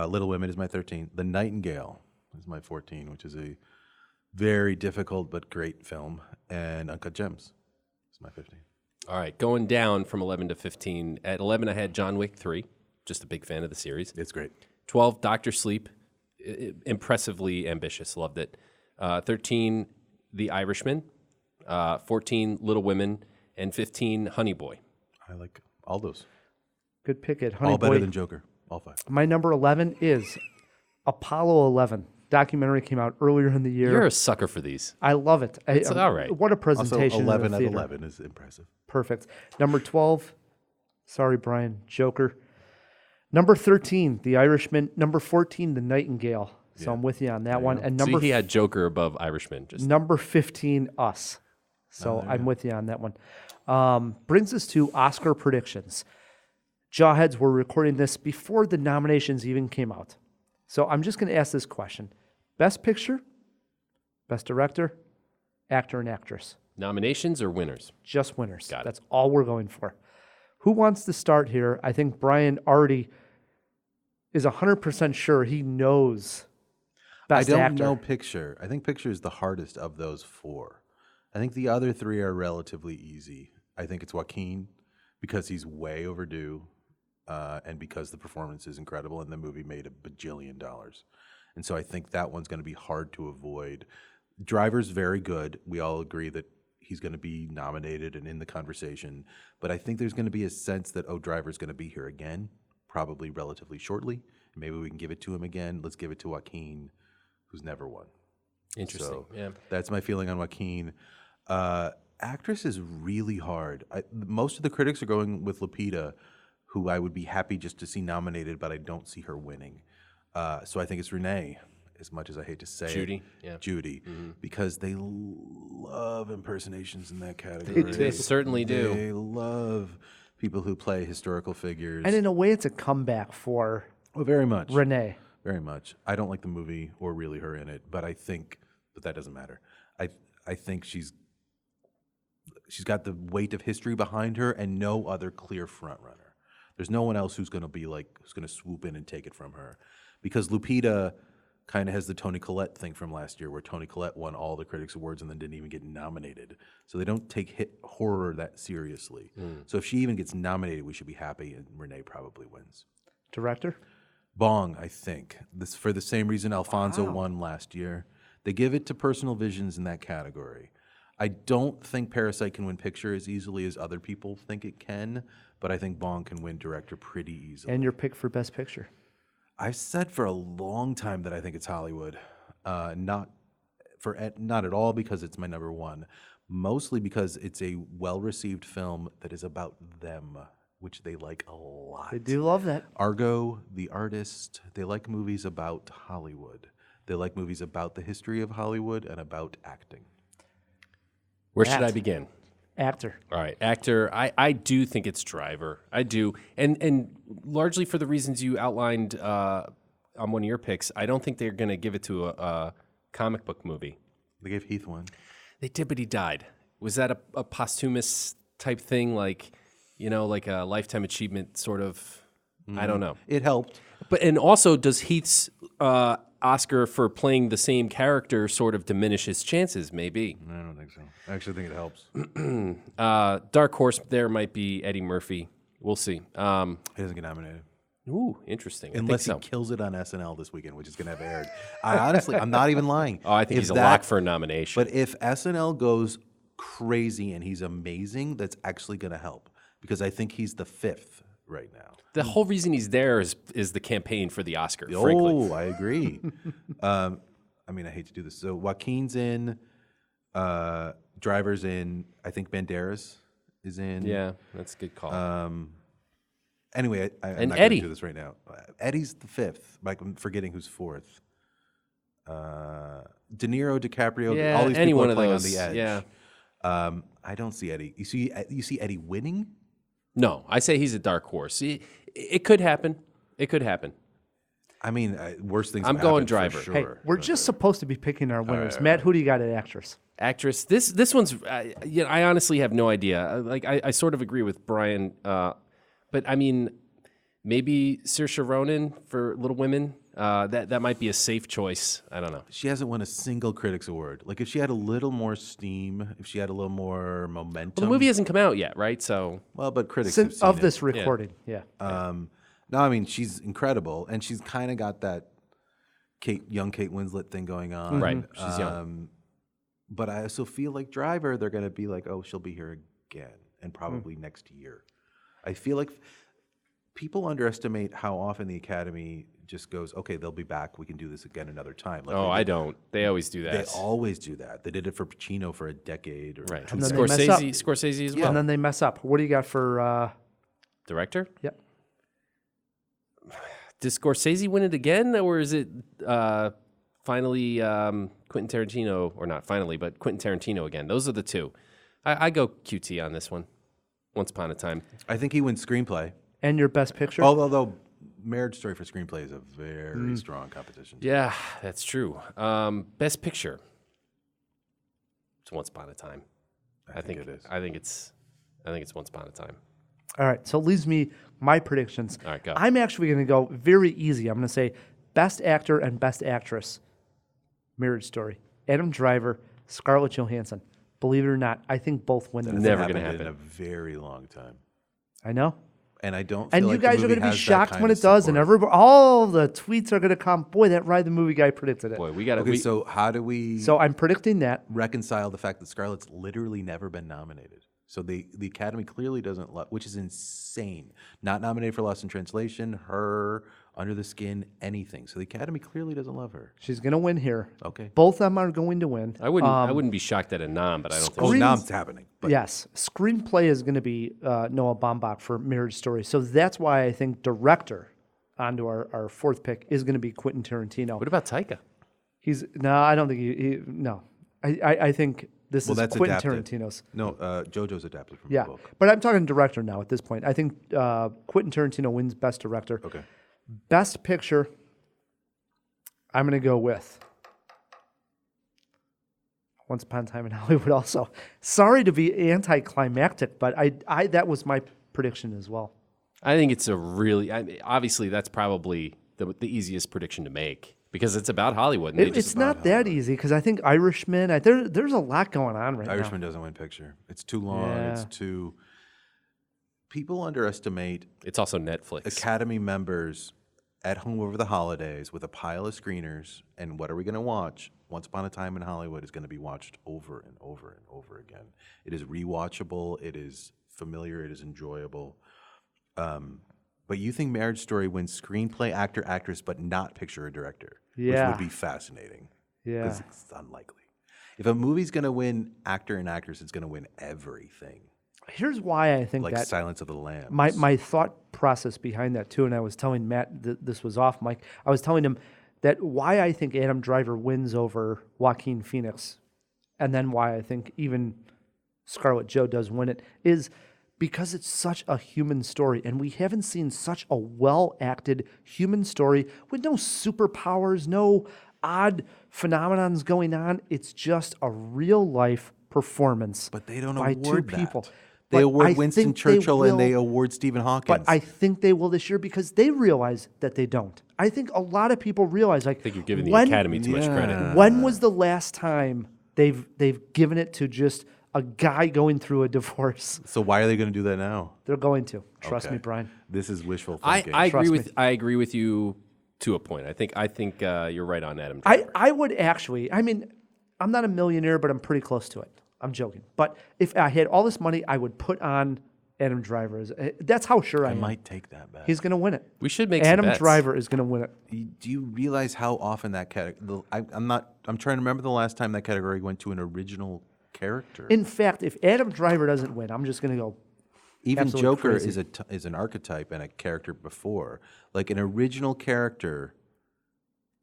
Little Women is my 13. The Nightingale is my 14, which is a very difficult but great film. And Uncut Gems is my 15. All right, going down from 11 to 15. At 11, I had John Wick 3. Just a big fan of the series. It's great. 12, Dr. Sleep. Impressively ambitious. Loved it. 13, The Irishman. 14, Little Women. And 15, Honey Boy. I like all those. Good pick at Honey All Boy. better than Joker. All 5. My number 11 is Apollo 11. documentary came out earlier in the year. You're a sucker for these. I love it. It's all right. What a Also, presentation. 11 in the out of theater. 11 is impressive. Perfect. Number 12, sorry, Brian, Joker. Number 13, The Irishman. Number 14, The Nightingale. So I'm with you on that one. And See, he had Joker above Irishman. Just number 15, Us. So I'm with you on that one. Brings us to Oscar predictions. Jawheads, we're recording this before the nominations even came out. So I'm just going to ask this question. Best Picture, Best Director, Actor and Actress. nominations or winners? Just winners. Got it. That's all we're going for. Who wants to start here? I think Brian already is 100% sure he knows Best I don't Actor. know Picture. I think Picture is the hardest of those four. I think the other three are relatively easy. I think it's Joaquin because he's way overdue and because the performance is incredible and the movie made $1 bajillion. And so I think that one's going to be hard to avoid. Driver's very good. We all agree that he's going to be nominated and in the conversation. But I think there's going to be a sense that, Driver's going to be here again, probably relatively shortly. Maybe we can give it to him again. Let's give it to Joaquin, who's never won. Interesting. So Yeah. that's my feeling on Joaquin. Actress is really hard. Most of the critics are going with Lupita, who I would be happy just to see nominated, but I don't see her winning. So I think it's Renee, as much as I hate to say Judy, it. yeah. Judy, because they love impersonations in that category. They certainly do. They love people who play historical figures. And in a way, it's a comeback for Very much. Renee. Very much. I don't like the movie or really her in it, but that doesn't matter. I think she's got the weight of history behind her and no other clear front runner. There's no one else who's going to swoop in and take it from her, because Lupita kind of has the Toni Collette thing from last year, where Toni Collette won all the Critics Awards and then didn't even get nominated. So they don't take hit horror that seriously. So if she even gets nominated, we should be happy, and Renee probably wins. Director? Bong, I think. This for the same reason Alfonso won last year. They give it to Personal Visions in that category. I don't think Parasite can win Picture as easily as other people think it can, but I think Bong can win Director pretty easily. And your pick for Best Picture? I've said for a long time that I think it's Hollywood. Not at all because it's my number one, mostly because it's a well-received film that is about them, which they like a lot. I do love that. Argo, The Artist, they like movies about Hollywood. They like movies about the history of Hollywood and about acting. Where should I begin? Actor. All right, actor. I do think it's Driver. I do, and largely for the reasons you outlined on one of your picks. I don't think they're going to give it to a comic book movie. They gave Heath one. They did, but he died. Was that a posthumous type thing, like a lifetime achievement sort of? I don't know. It helped. But and also, does Heath's Oscar for playing the same character sort of diminish his chances? Maybe. I don't think so. I actually think it helps. Dark horse there might be Eddie Murphy. We'll see. He doesn't get nominated. Ooh, interesting. Unless I he think so. kills it on SNL this weekend, which is going to have aired. I'm not even lying. Oh, I think he's a lock for a nomination. But if SNL goes crazy and he's amazing, that's actually going to help, because I think he's the fifth right now. The whole reason he's there is the campaign for the Oscar, frankly. Oh, I agree. I hate to do this. So Joaquin's in, Driver's in, I think Banderas is in. Yeah, that's a good call. Anyway, I'm And not Eddie. going to do this right now. Eddie's the fifth. Like, I'm forgetting who's fourth. De Niro, DiCaprio, Yeah, all these any people one are of playing those, on the edge. yeah. I don't see Eddie. You see Eddie winning? No, I say he's a dark horse. It could happen. It could happen. I mean, worse things I'm have going happened Driver. for Hey, sure. we're just supposed to be picking our winners. Matt, who do you got at actress? Actress. This one's. I honestly have no idea. I sort of agree with Brian, but I mean, maybe Saoirse Ronan for Little Women. That might be a safe choice. I don't know. She hasn't won a single Critics Award. Like, if she had a little more steam, if she had a little more momentum. Well, the movie hasn't come out yet, right? So Well, but critics have Since seen of it. this recording, yeah. No, I mean, she's incredible, and she's kind of got that young Kate Winslet thing going on. Right, she's young. But I also feel like Driver, they're going to be like, she'll be here again, and probably next year. I feel like people underestimate how often the Academy just goes, okay, they'll be back. We can do this again another time. Like I don't. They always do that. They always do that. They did it for Pacino for a decade. Right. And then they mess up. Scorsese as well. And then they mess up. What do you got for... Director? Yep. Does Scorsese win it again, or is it finally Quentin Tarantino, or not finally, but Quentin Tarantino again? Those are the two. I go QT on this one. Once Upon a Time. I think he wins screenplay. And your best picture? Although Marriage Story for screenplay is a very strong competition. Yeah, that's true. Best picture. It's Once Upon a Time. I think it is. I think it's Once Upon a Time. All right, so it leaves me my predictions. All right, go. I'm actually going to go very easy. I'm going to say Best Actor and Best Actress, Marriage Story. Adam Driver, Scarlett Johansson. Believe it or not, I think both win. That's never going to happen in a very long time. I know. And I don't. And feel you like guys the are movie going to be has that shocked kind when of it does, and support. all the tweets are going to come. Boy, that Ride the Movie guy predicted it. Boy, we got to. Okay, so how do we? So I'm predicting that. Reconcile the fact that Scarlett's literally never been nominated. So the Academy clearly doesn't love, which is insane. Not nominated for Lost in Translation, Her, Under the Skin, anything. So the Academy clearly doesn't love her. She's going to win here. Okay. Both of them are going to win. I wouldn't be shocked at a nom, but I don't think. Oh, now it's happening. But Yes. Screenplay is going to be Noah Baumbach for Marriage Story. So that's why I think director, onto our fourth pick, is going to be Quentin Tarantino. What about Taika? I don't think no. I think this is that's Quentin adapted. Tarantino's. No, JoJo's adapted from Yeah. the book. But I'm talking director now at this point. I think Quentin Tarantino wins Best Director. Okay. Best Picture, I'm going to go with Once Upon a Time in Hollywood also. Sorry to be anticlimactic, but I that was my prediction as well. I think it's obviously that's probably the easiest prediction to make because it's about Hollywood. And It's not that easy because I think Irishman, there's a lot going on right now. Irishman doesn't win picture. It's too long. Yeah. It's too. People underestimate It's also Netflix. Academy members at home over the holidays with a pile of screeners. And what are we going to watch? Once Upon a Time in Hollywood is going to be watched over and over and over again. It is rewatchable. It is familiar. It is enjoyable. But you think Marriage Story wins screenplay, actor, actress, but not picture or director, Yeah. which would be fascinating. Yeah. Because it's unlikely. If a movie's going to win actor and actress, it's going to win everything. Here's why I think Like that Silence of the Lambs. my thought process behind that too, and I was telling Matt this was off mic. I was telling him that why I think Adam Driver wins over Joaquin Phoenix, and then why I think even Scarlett Jo does win it is because it's such a human story, and we haven't seen such a well-acted human story with no superpowers, no odd phenomenons going on. It's just a real-life performance. But they don't by award two people. that. They But award I Winston think Churchill and they will- award Stephen Hawking. But I think they will this year because they realize that they don't. I think a lot of people realize, like, I think you're giving the Academy too much credit. When was the last time they've given it to just a guy going through a divorce? So why are they going to do that now? They're going to. Trust Okay. me, Brian. This is wishful I thinking. agree with you to a point. I think you're right on Adam Driver. I would actually. I mean, I'm not a millionaire, but I'm pretty close to it. I'm joking. But if I had all this money, I would put on Adam Driver. That's how sure I I am. might take that back. He's going to win it. We should make some Adam bets. Driver is going to win it. Do you realize how often that category? I'm trying to remember the last time that category went to an original character. In fact, if Adam Driver doesn't win, I'm just going to go. Even absolutely Joker crazy. is an archetype and a character before, like an original character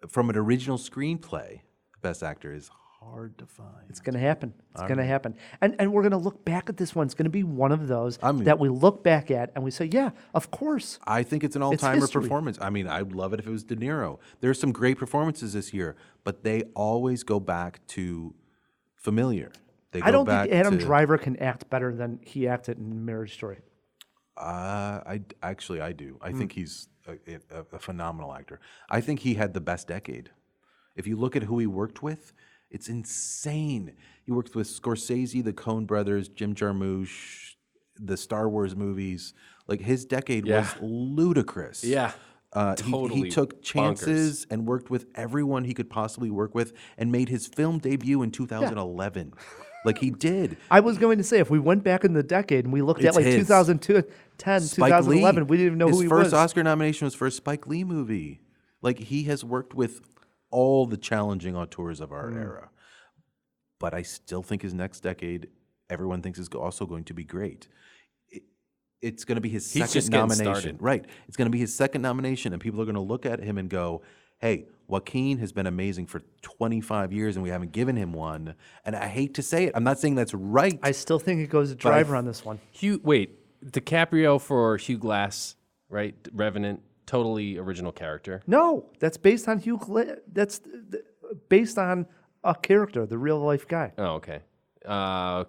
from an original screenplay. Best actor is hard to find. It's going to happen. It's going to happen. And we're going to look back at this one. It's going to be one of those that we look back at and we say, yeah, of course. I think it's an all-timer history. performance. I mean, I'd love it if it was De Niro. There's some great performances this year, but they always go back to familiar. They go I don't back think Adam to, Driver can act better than he acted in Marriage Story. I do. I think he's a phenomenal actor. I think he had the best decade. If you look at who he worked with, it's insane. He worked with Scorsese, the Coen brothers, Jim Jarmusch, the Star Wars movies. Like his decade was ludicrous. Yeah. He took chances and worked with everyone he could possibly work with and made his film debut in 2011. Like he did. I was going to say, if we went back in the decade and we looked at It's like his. 2010, Spike 2011, Lee. we didn't even know who he His was. first Oscar nomination was for a Spike Lee movie. Like he has worked with all the challenging auteurs of our era. But I still think his next decade, everyone thinks is also going to be great. It's going to be his He's second just getting nomination. started. Right. It's going to be his second nomination, and people are going to look at him and go, hey, Joaquin has been amazing for 25 years, and we haven't given him one. And I hate to say it. I'm not saying that's right. I still think it goes to Driver on this one. DiCaprio for Hugh Glass, right? Revenant, totally original character. No, that's based on based on a character, the real life guy. Oh, okay.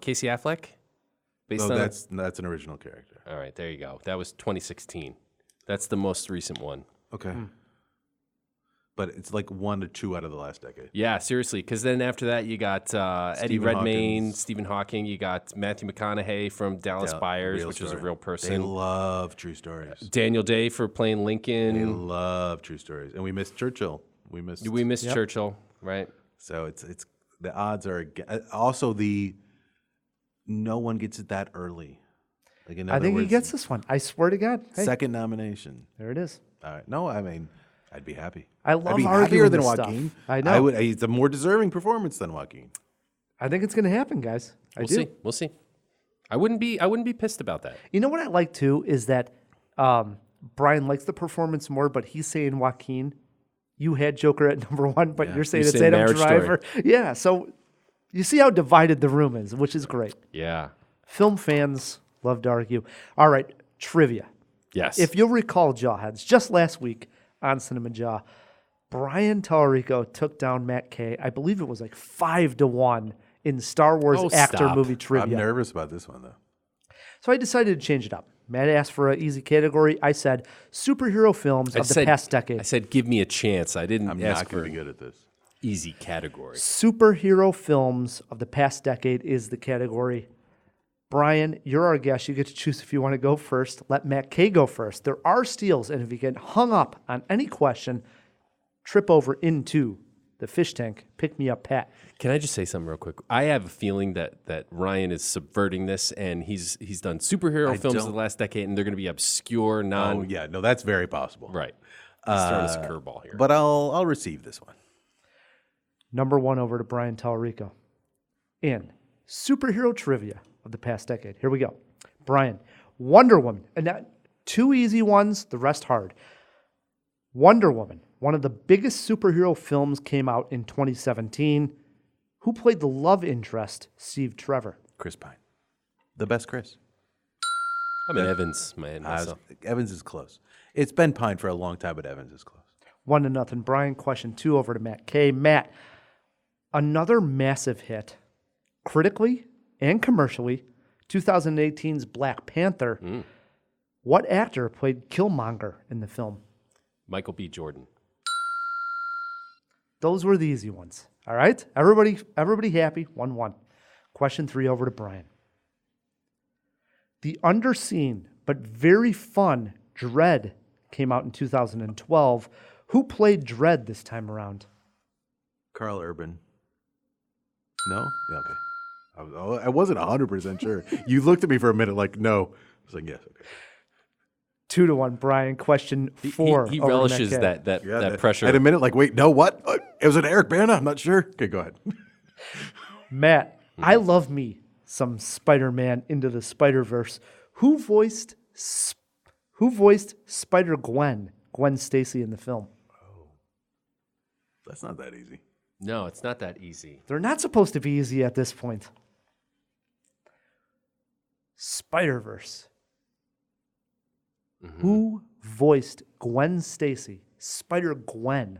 Casey Affleck? Based on that's an original character. All right, there you go. That was 2016. That's the most recent one. Okay. But it's like 1 to 2 out of the last decade. Yeah, seriously, because then after that you got Eddie Redmayne, Hawkins. Stephen Hawking. You got Matthew McConaughey from Dallas Buyers, which is a real person. They love true stories. Daniel Day for playing Lincoln. They love true stories. And we missed Churchill. We missed Churchill, right? So it's the odds are also no one gets it that early. Like in I other think he words, gets this one. I swear to God. Hey, second nomination. there it is. All right. No, I mean, I'd be happy. I love I'd be arguing happier than this stuff. Joaquin. I know. It's a more deserving performance than Joaquin. I think it's going to happen, guys. We'll see. I wouldn't be pissed about that. You know what I like too is that Brian likes the performance more, but he's saying Joaquin. You had Joker at number 1, but you're saying You're it's saying Adam Marriage Driver. Yeah, so you see how divided the room is, which is great. Yeah. Film fans love to argue. All right, trivia. Yes. If you'll recall, Jawheads, just last week on Cinemajaw, Brian Tallerico took down Matt Kay. I believe it was like 5-1 in Star Wars actor stop. movie trivia. I'm nervous about this one, though. So I decided to change it up. Matt asked for an easy category. I said superhero films of the past decade. I said, give me a chance. I didn't I'm ask not for going to be good at this. easy category. Superhero films of the past decade is the category. Brian, you're our guest. You get to choose if you want to go first. Let Matt Kay go first. There are steals, and if you get hung up on any question, trip over into the fish tank. Pick me up, Pat. Can I just say something real quick? I have a feeling that Ryan is subverting this, and he's done superhero films of the last decade, and they're going to be obscure, Oh, yeah. No, that's very possible. Right. He's throwing us a curveball here. But I'll receive this one. Number 1 over to Brian Tallerico. In superhero trivia of the past decade. Here we go. Brian, Wonder Woman. And that 2 easy ones, the rest hard. Wonder Woman, one of the biggest superhero films, came out in 2017. Who played the love interest, Steve Trevor? Chris Pine. The best Chris. I'm an Evans man myself. Evans is close. It's been Pine for a long time, but Evans is close. 1-0. Brian, question 2 over to Matt Kay. Matt, another massive hit, critically and commercially, 2018's Black Panther. What actor played Killmonger in the film? Michael B. Jordan. Those were the easy ones. All right? Everybody happy? 1-1. Question 3 over to Brian. The underseen but very fun Dredd came out in 2012. Who played Dredd this time around? Carl Urban. No? Yeah, okay. I wasn't 100% sure. You looked at me for a minute like, no. I was like, yes. Okay. 2-1, Brian. Question 4. He over to relishes Matt Kay. that pressure. At a minute, like, wait, no, what? It was an Eric Bana? I'm not sure. Okay, go ahead. Matt, I love me some Spider-Man Into the Spider-Verse. Who voiced Spider-Gwen, Gwen Stacy, in the film? That's not that easy. No, it's not that easy. They're not supposed to be easy at this point. Spider-Verse. Who voiced Gwen Stacy, Spider-Gwen,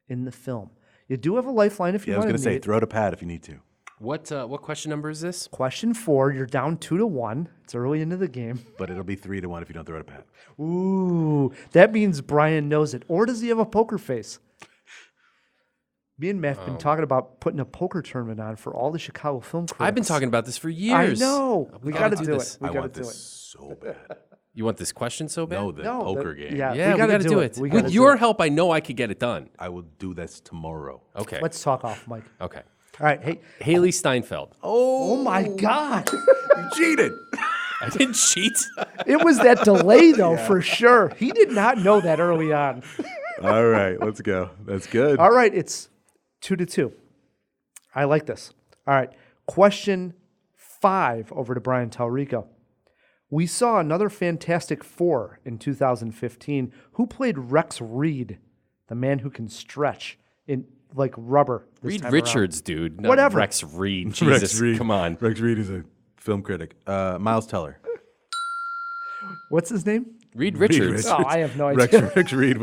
in the film? You do have a lifeline if you Yeah, I was want going to say, it. throw to Pat if you need to. What question number is this? Question 4. You're down 2-1. It's early into the game. But it'll be 3-1 if you don't throw to Pat. Ooh, that means Brian knows it. Or does he have a poker face? Me and Matt have been talking about putting a poker tournament on for all the Chicago film critics. I've been talking about this for I years. know. We got to do this. it. We I got want to do this it. so bad. You want this question so bad? No, the No, poker the- game. yeah. Yeah, we gotta got to do it. We gotta With do your it. help, I know I could get it done. I will do this tomorrow. Okay. Let's talk off, Mike. Okay. All right. Hey. Haley Steinfeld. Oh my God. You cheated. I didn't cheat. It was that delay, though, for sure. He did not know that early on. All right, let's go. That's good. All right, it's 2-2. I like this. All right, question 5 over to Brian Tallerico. We saw another Fantastic Four in 2015. Who played Rex Reed, the man who can stretch in like rubber? Reed Richards, dude. Not Whatever. Rex Reed. Jesus, come on. Rex Reed is a film critic. Miles Teller. What's his name? Reed Richards. Richards. Oh, I have no idea. Rex Reed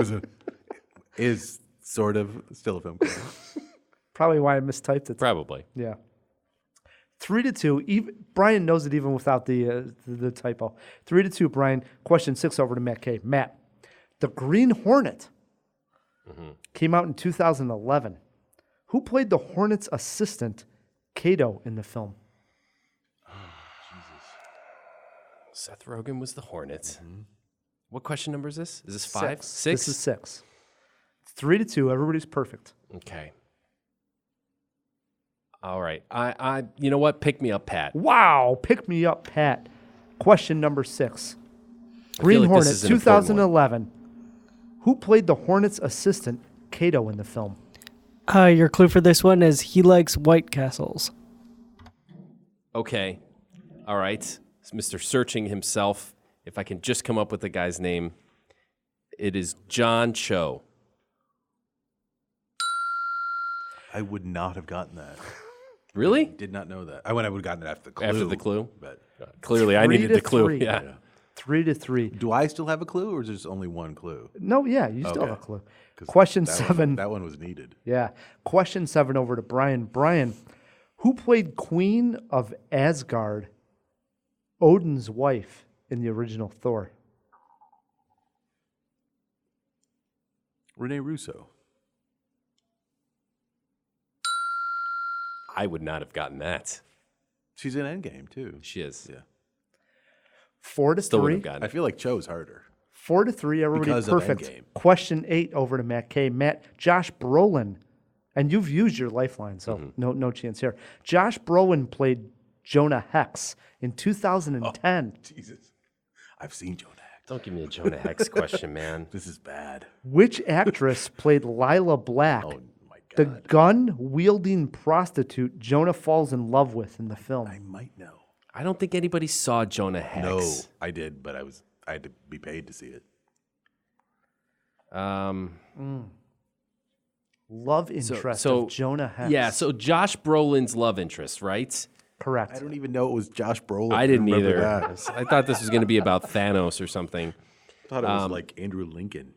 is sort of still a film critic. Probably why I mistyped it. Probably. Yeah. 3-2. Even, Brian knows it even without the typo. 3-2, Brian. Question 6 over to Matt K. Matt, The Green Hornet came out in 2011. Who played the Hornet's assistant, Kato, in the film? Seth Rogen was the Hornet. What question number is this? Is this 5? 6. 6? This is 6. 3-2. Everybody's perfect. Okay. All right. I you know what? Pick me up, Pat. Wow. Pick me up, Pat. Question number 6. Green like this Hornet, is an important one. 2011. Who played the Hornet's assistant, Kato, in the film? Your clue for this one is he likes White Castles. Okay. All right. It's Mr. Searching himself. If I can just come up with the guy's name, it is John Cho. I would not have gotten that. Really? Did not know that. I would have gotten it after the clue. After the clue? But Clearly, I needed the clue. 3-3. Yeah. 3-3. do I still have a clue, or is there just only one clue? No, yeah, you still have a Okay. clue. 'Cause Question that 7. that one was needed. Yeah. Question 7 over to Brian. Brian, who played Queen of Asgard, Odin's wife, in the original Thor? Rene Russo. I would not have gotten that. She's in Endgame too. She is. Yeah. 4-3. Still would have gotten I it. feel like Cho's harder. 4-3. Everybody Because of perfect. Endgame. Question 8 over to Matt K. Matt, Josh Brolin, and you've used your lifeline, so no chance here. Josh Brolin played Jonah Hex in 2010. Jesus. I've seen Jonah Hex. Don't give me a Jonah Hex question, man. This is bad. Which actress played Lila Black, Oh my the God. gun-wielding prostitute Jonah falls in love with in the film? I might know. I don't think anybody saw Jonah Hex. No, I did, but I had to be paid to see it. Love interest so of Jonah Hex. Yeah, so Josh Brolin's love interest, right? Correct. I don't even know it was Josh Brolin. I didn't Remember either. that. I thought this was going to be about Thanos or something. I thought it was like Andrew Lincoln.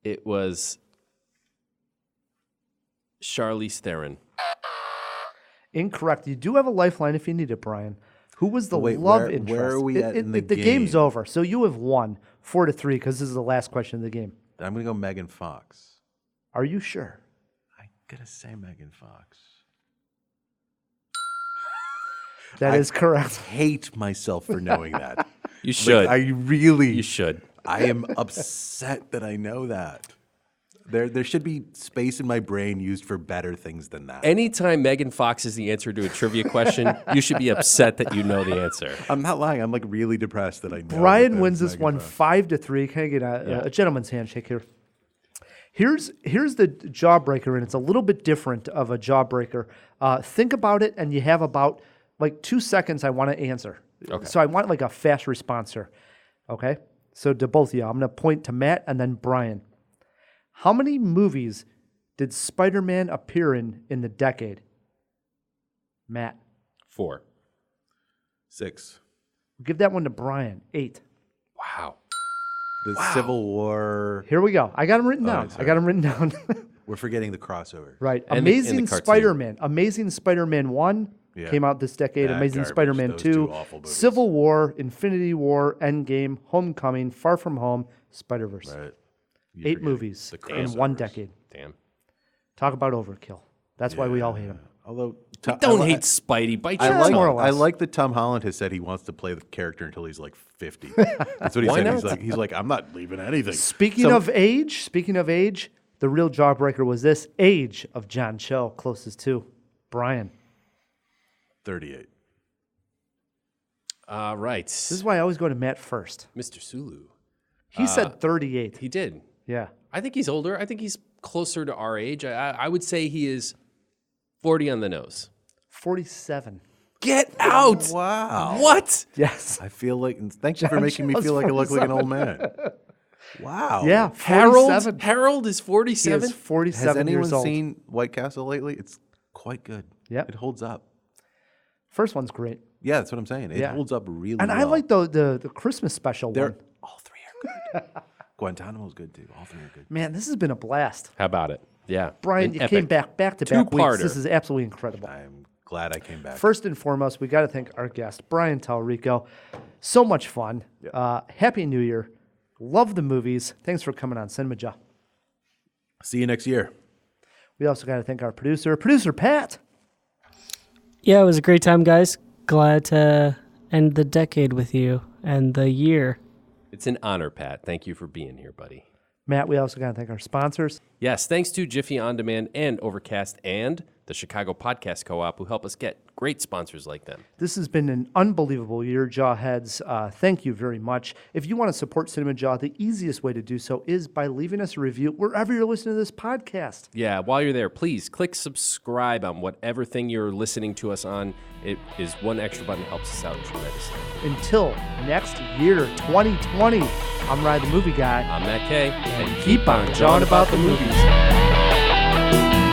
It was Charlize Theron. Incorrect. You do have a lifeline if you need it, Brian. Who was the Wait, love where interest? are we at in the game's game? over, so you have won 4-3 because this is the last question of the game. I'm going to go Megan Fox. Are you sure? I got to say Megan Fox. That is correct. Hate myself for knowing that. You should. I really. You should. I am upset that I know that. There should be space in my brain used for better things than that. Anytime Megan Fox is the answer to a trivia question, you should be upset that you know the answer. I'm not lying. I'm like really depressed that I know. Brian that wins that's this Megan one Fox. 5-3. Can I get a gentleman's handshake here? Here's the jawbreaker, and it's a little bit different of a jawbreaker. Think about it, and you have about like 2 seconds. I want to answer. Okay. So I want like a fast response here. Okay. So to both of you, I'm going to point to Matt and then Brian. How many movies did Spider-Man appear in the decade? Matt. 4. 6. Give that one to Brian. 8. Wow. The Civil War. Here we go. I got them written down. sorry. I got them written down. We're forgetting the crossover. Right. And the Amazing cartoon. Spider-Man. Amazing Spider-Man 1 Yeah. came out this decade. Bad Amazing garbage. Spider-Man Those 2. two awful movies. Civil War, Infinity War, Endgame, Homecoming, Far From Home, Spider-Verse. Right. 8 movies the in one crossovers. decade. Damn. Talk about overkill. That's why we all hate him. Although Don't hate Spidey. Bite I your like, more or tongue. less. I like that Tom Holland has said he wants to play the character until he's like 50. That's what he Why said. not? He's like, I'm not leaving anything. Speaking of age, the The real jawbreaker was this, Age of John Cho, closest to. Brian. 38. Right. This is why I always go to Matt first. Mr. Sulu. He said 38. He did. Yeah. I think he's older. I think he's closer to our age. I would say he is 40 on the nose. 47. Get out! Wow. What? Yes. I feel like, thank you for making me feel like I look like an old man. Wow. Yeah, Harold? 47. Harold is He 47? is 47 Has anyone years old. seen White Castle lately? It's quite good. Yep. It holds up. First one's great. Yeah, that's what I'm saying. It Yeah. holds up really And well. I like the Christmas special one. All three are good. Guantanamo's good too. All three are good. Man, this has been a blast. How about it? Yeah. Brian, An you epic. came back to back weeks. Two-parter. This is absolutely incredible. I'm glad I came back. First and foremost, we got to thank our guest, Brian Tallerico. So much fun. Happy New Year. Love the movies. Thanks for coming on Cinemajaw. See you next year. We also got to thank our producer, Pat. Yeah, it was a great time, guys. Glad to end the decade with you and the year. It's an honor, Pat. Thank you for being here, buddy. Matt, we also got to thank our sponsors. Yes, thanks to Jiffy On Demand and Overcast and the Chicago Podcast Co-op who help us get great sponsors like them. This has been an unbelievable year, Jawheads. Thank you very much. If you want to support Cinemajaw, the easiest way to do so is by leaving us a review wherever you're listening to this podcast. Yeah, while you're there, please click subscribe on whatever thing you're listening to us on. It is one extra button, helps us out tremendously. Until next year, 2020, I'm Ryan the Movie Guy. I'm Matt Kay, And keep on jawing about the movies.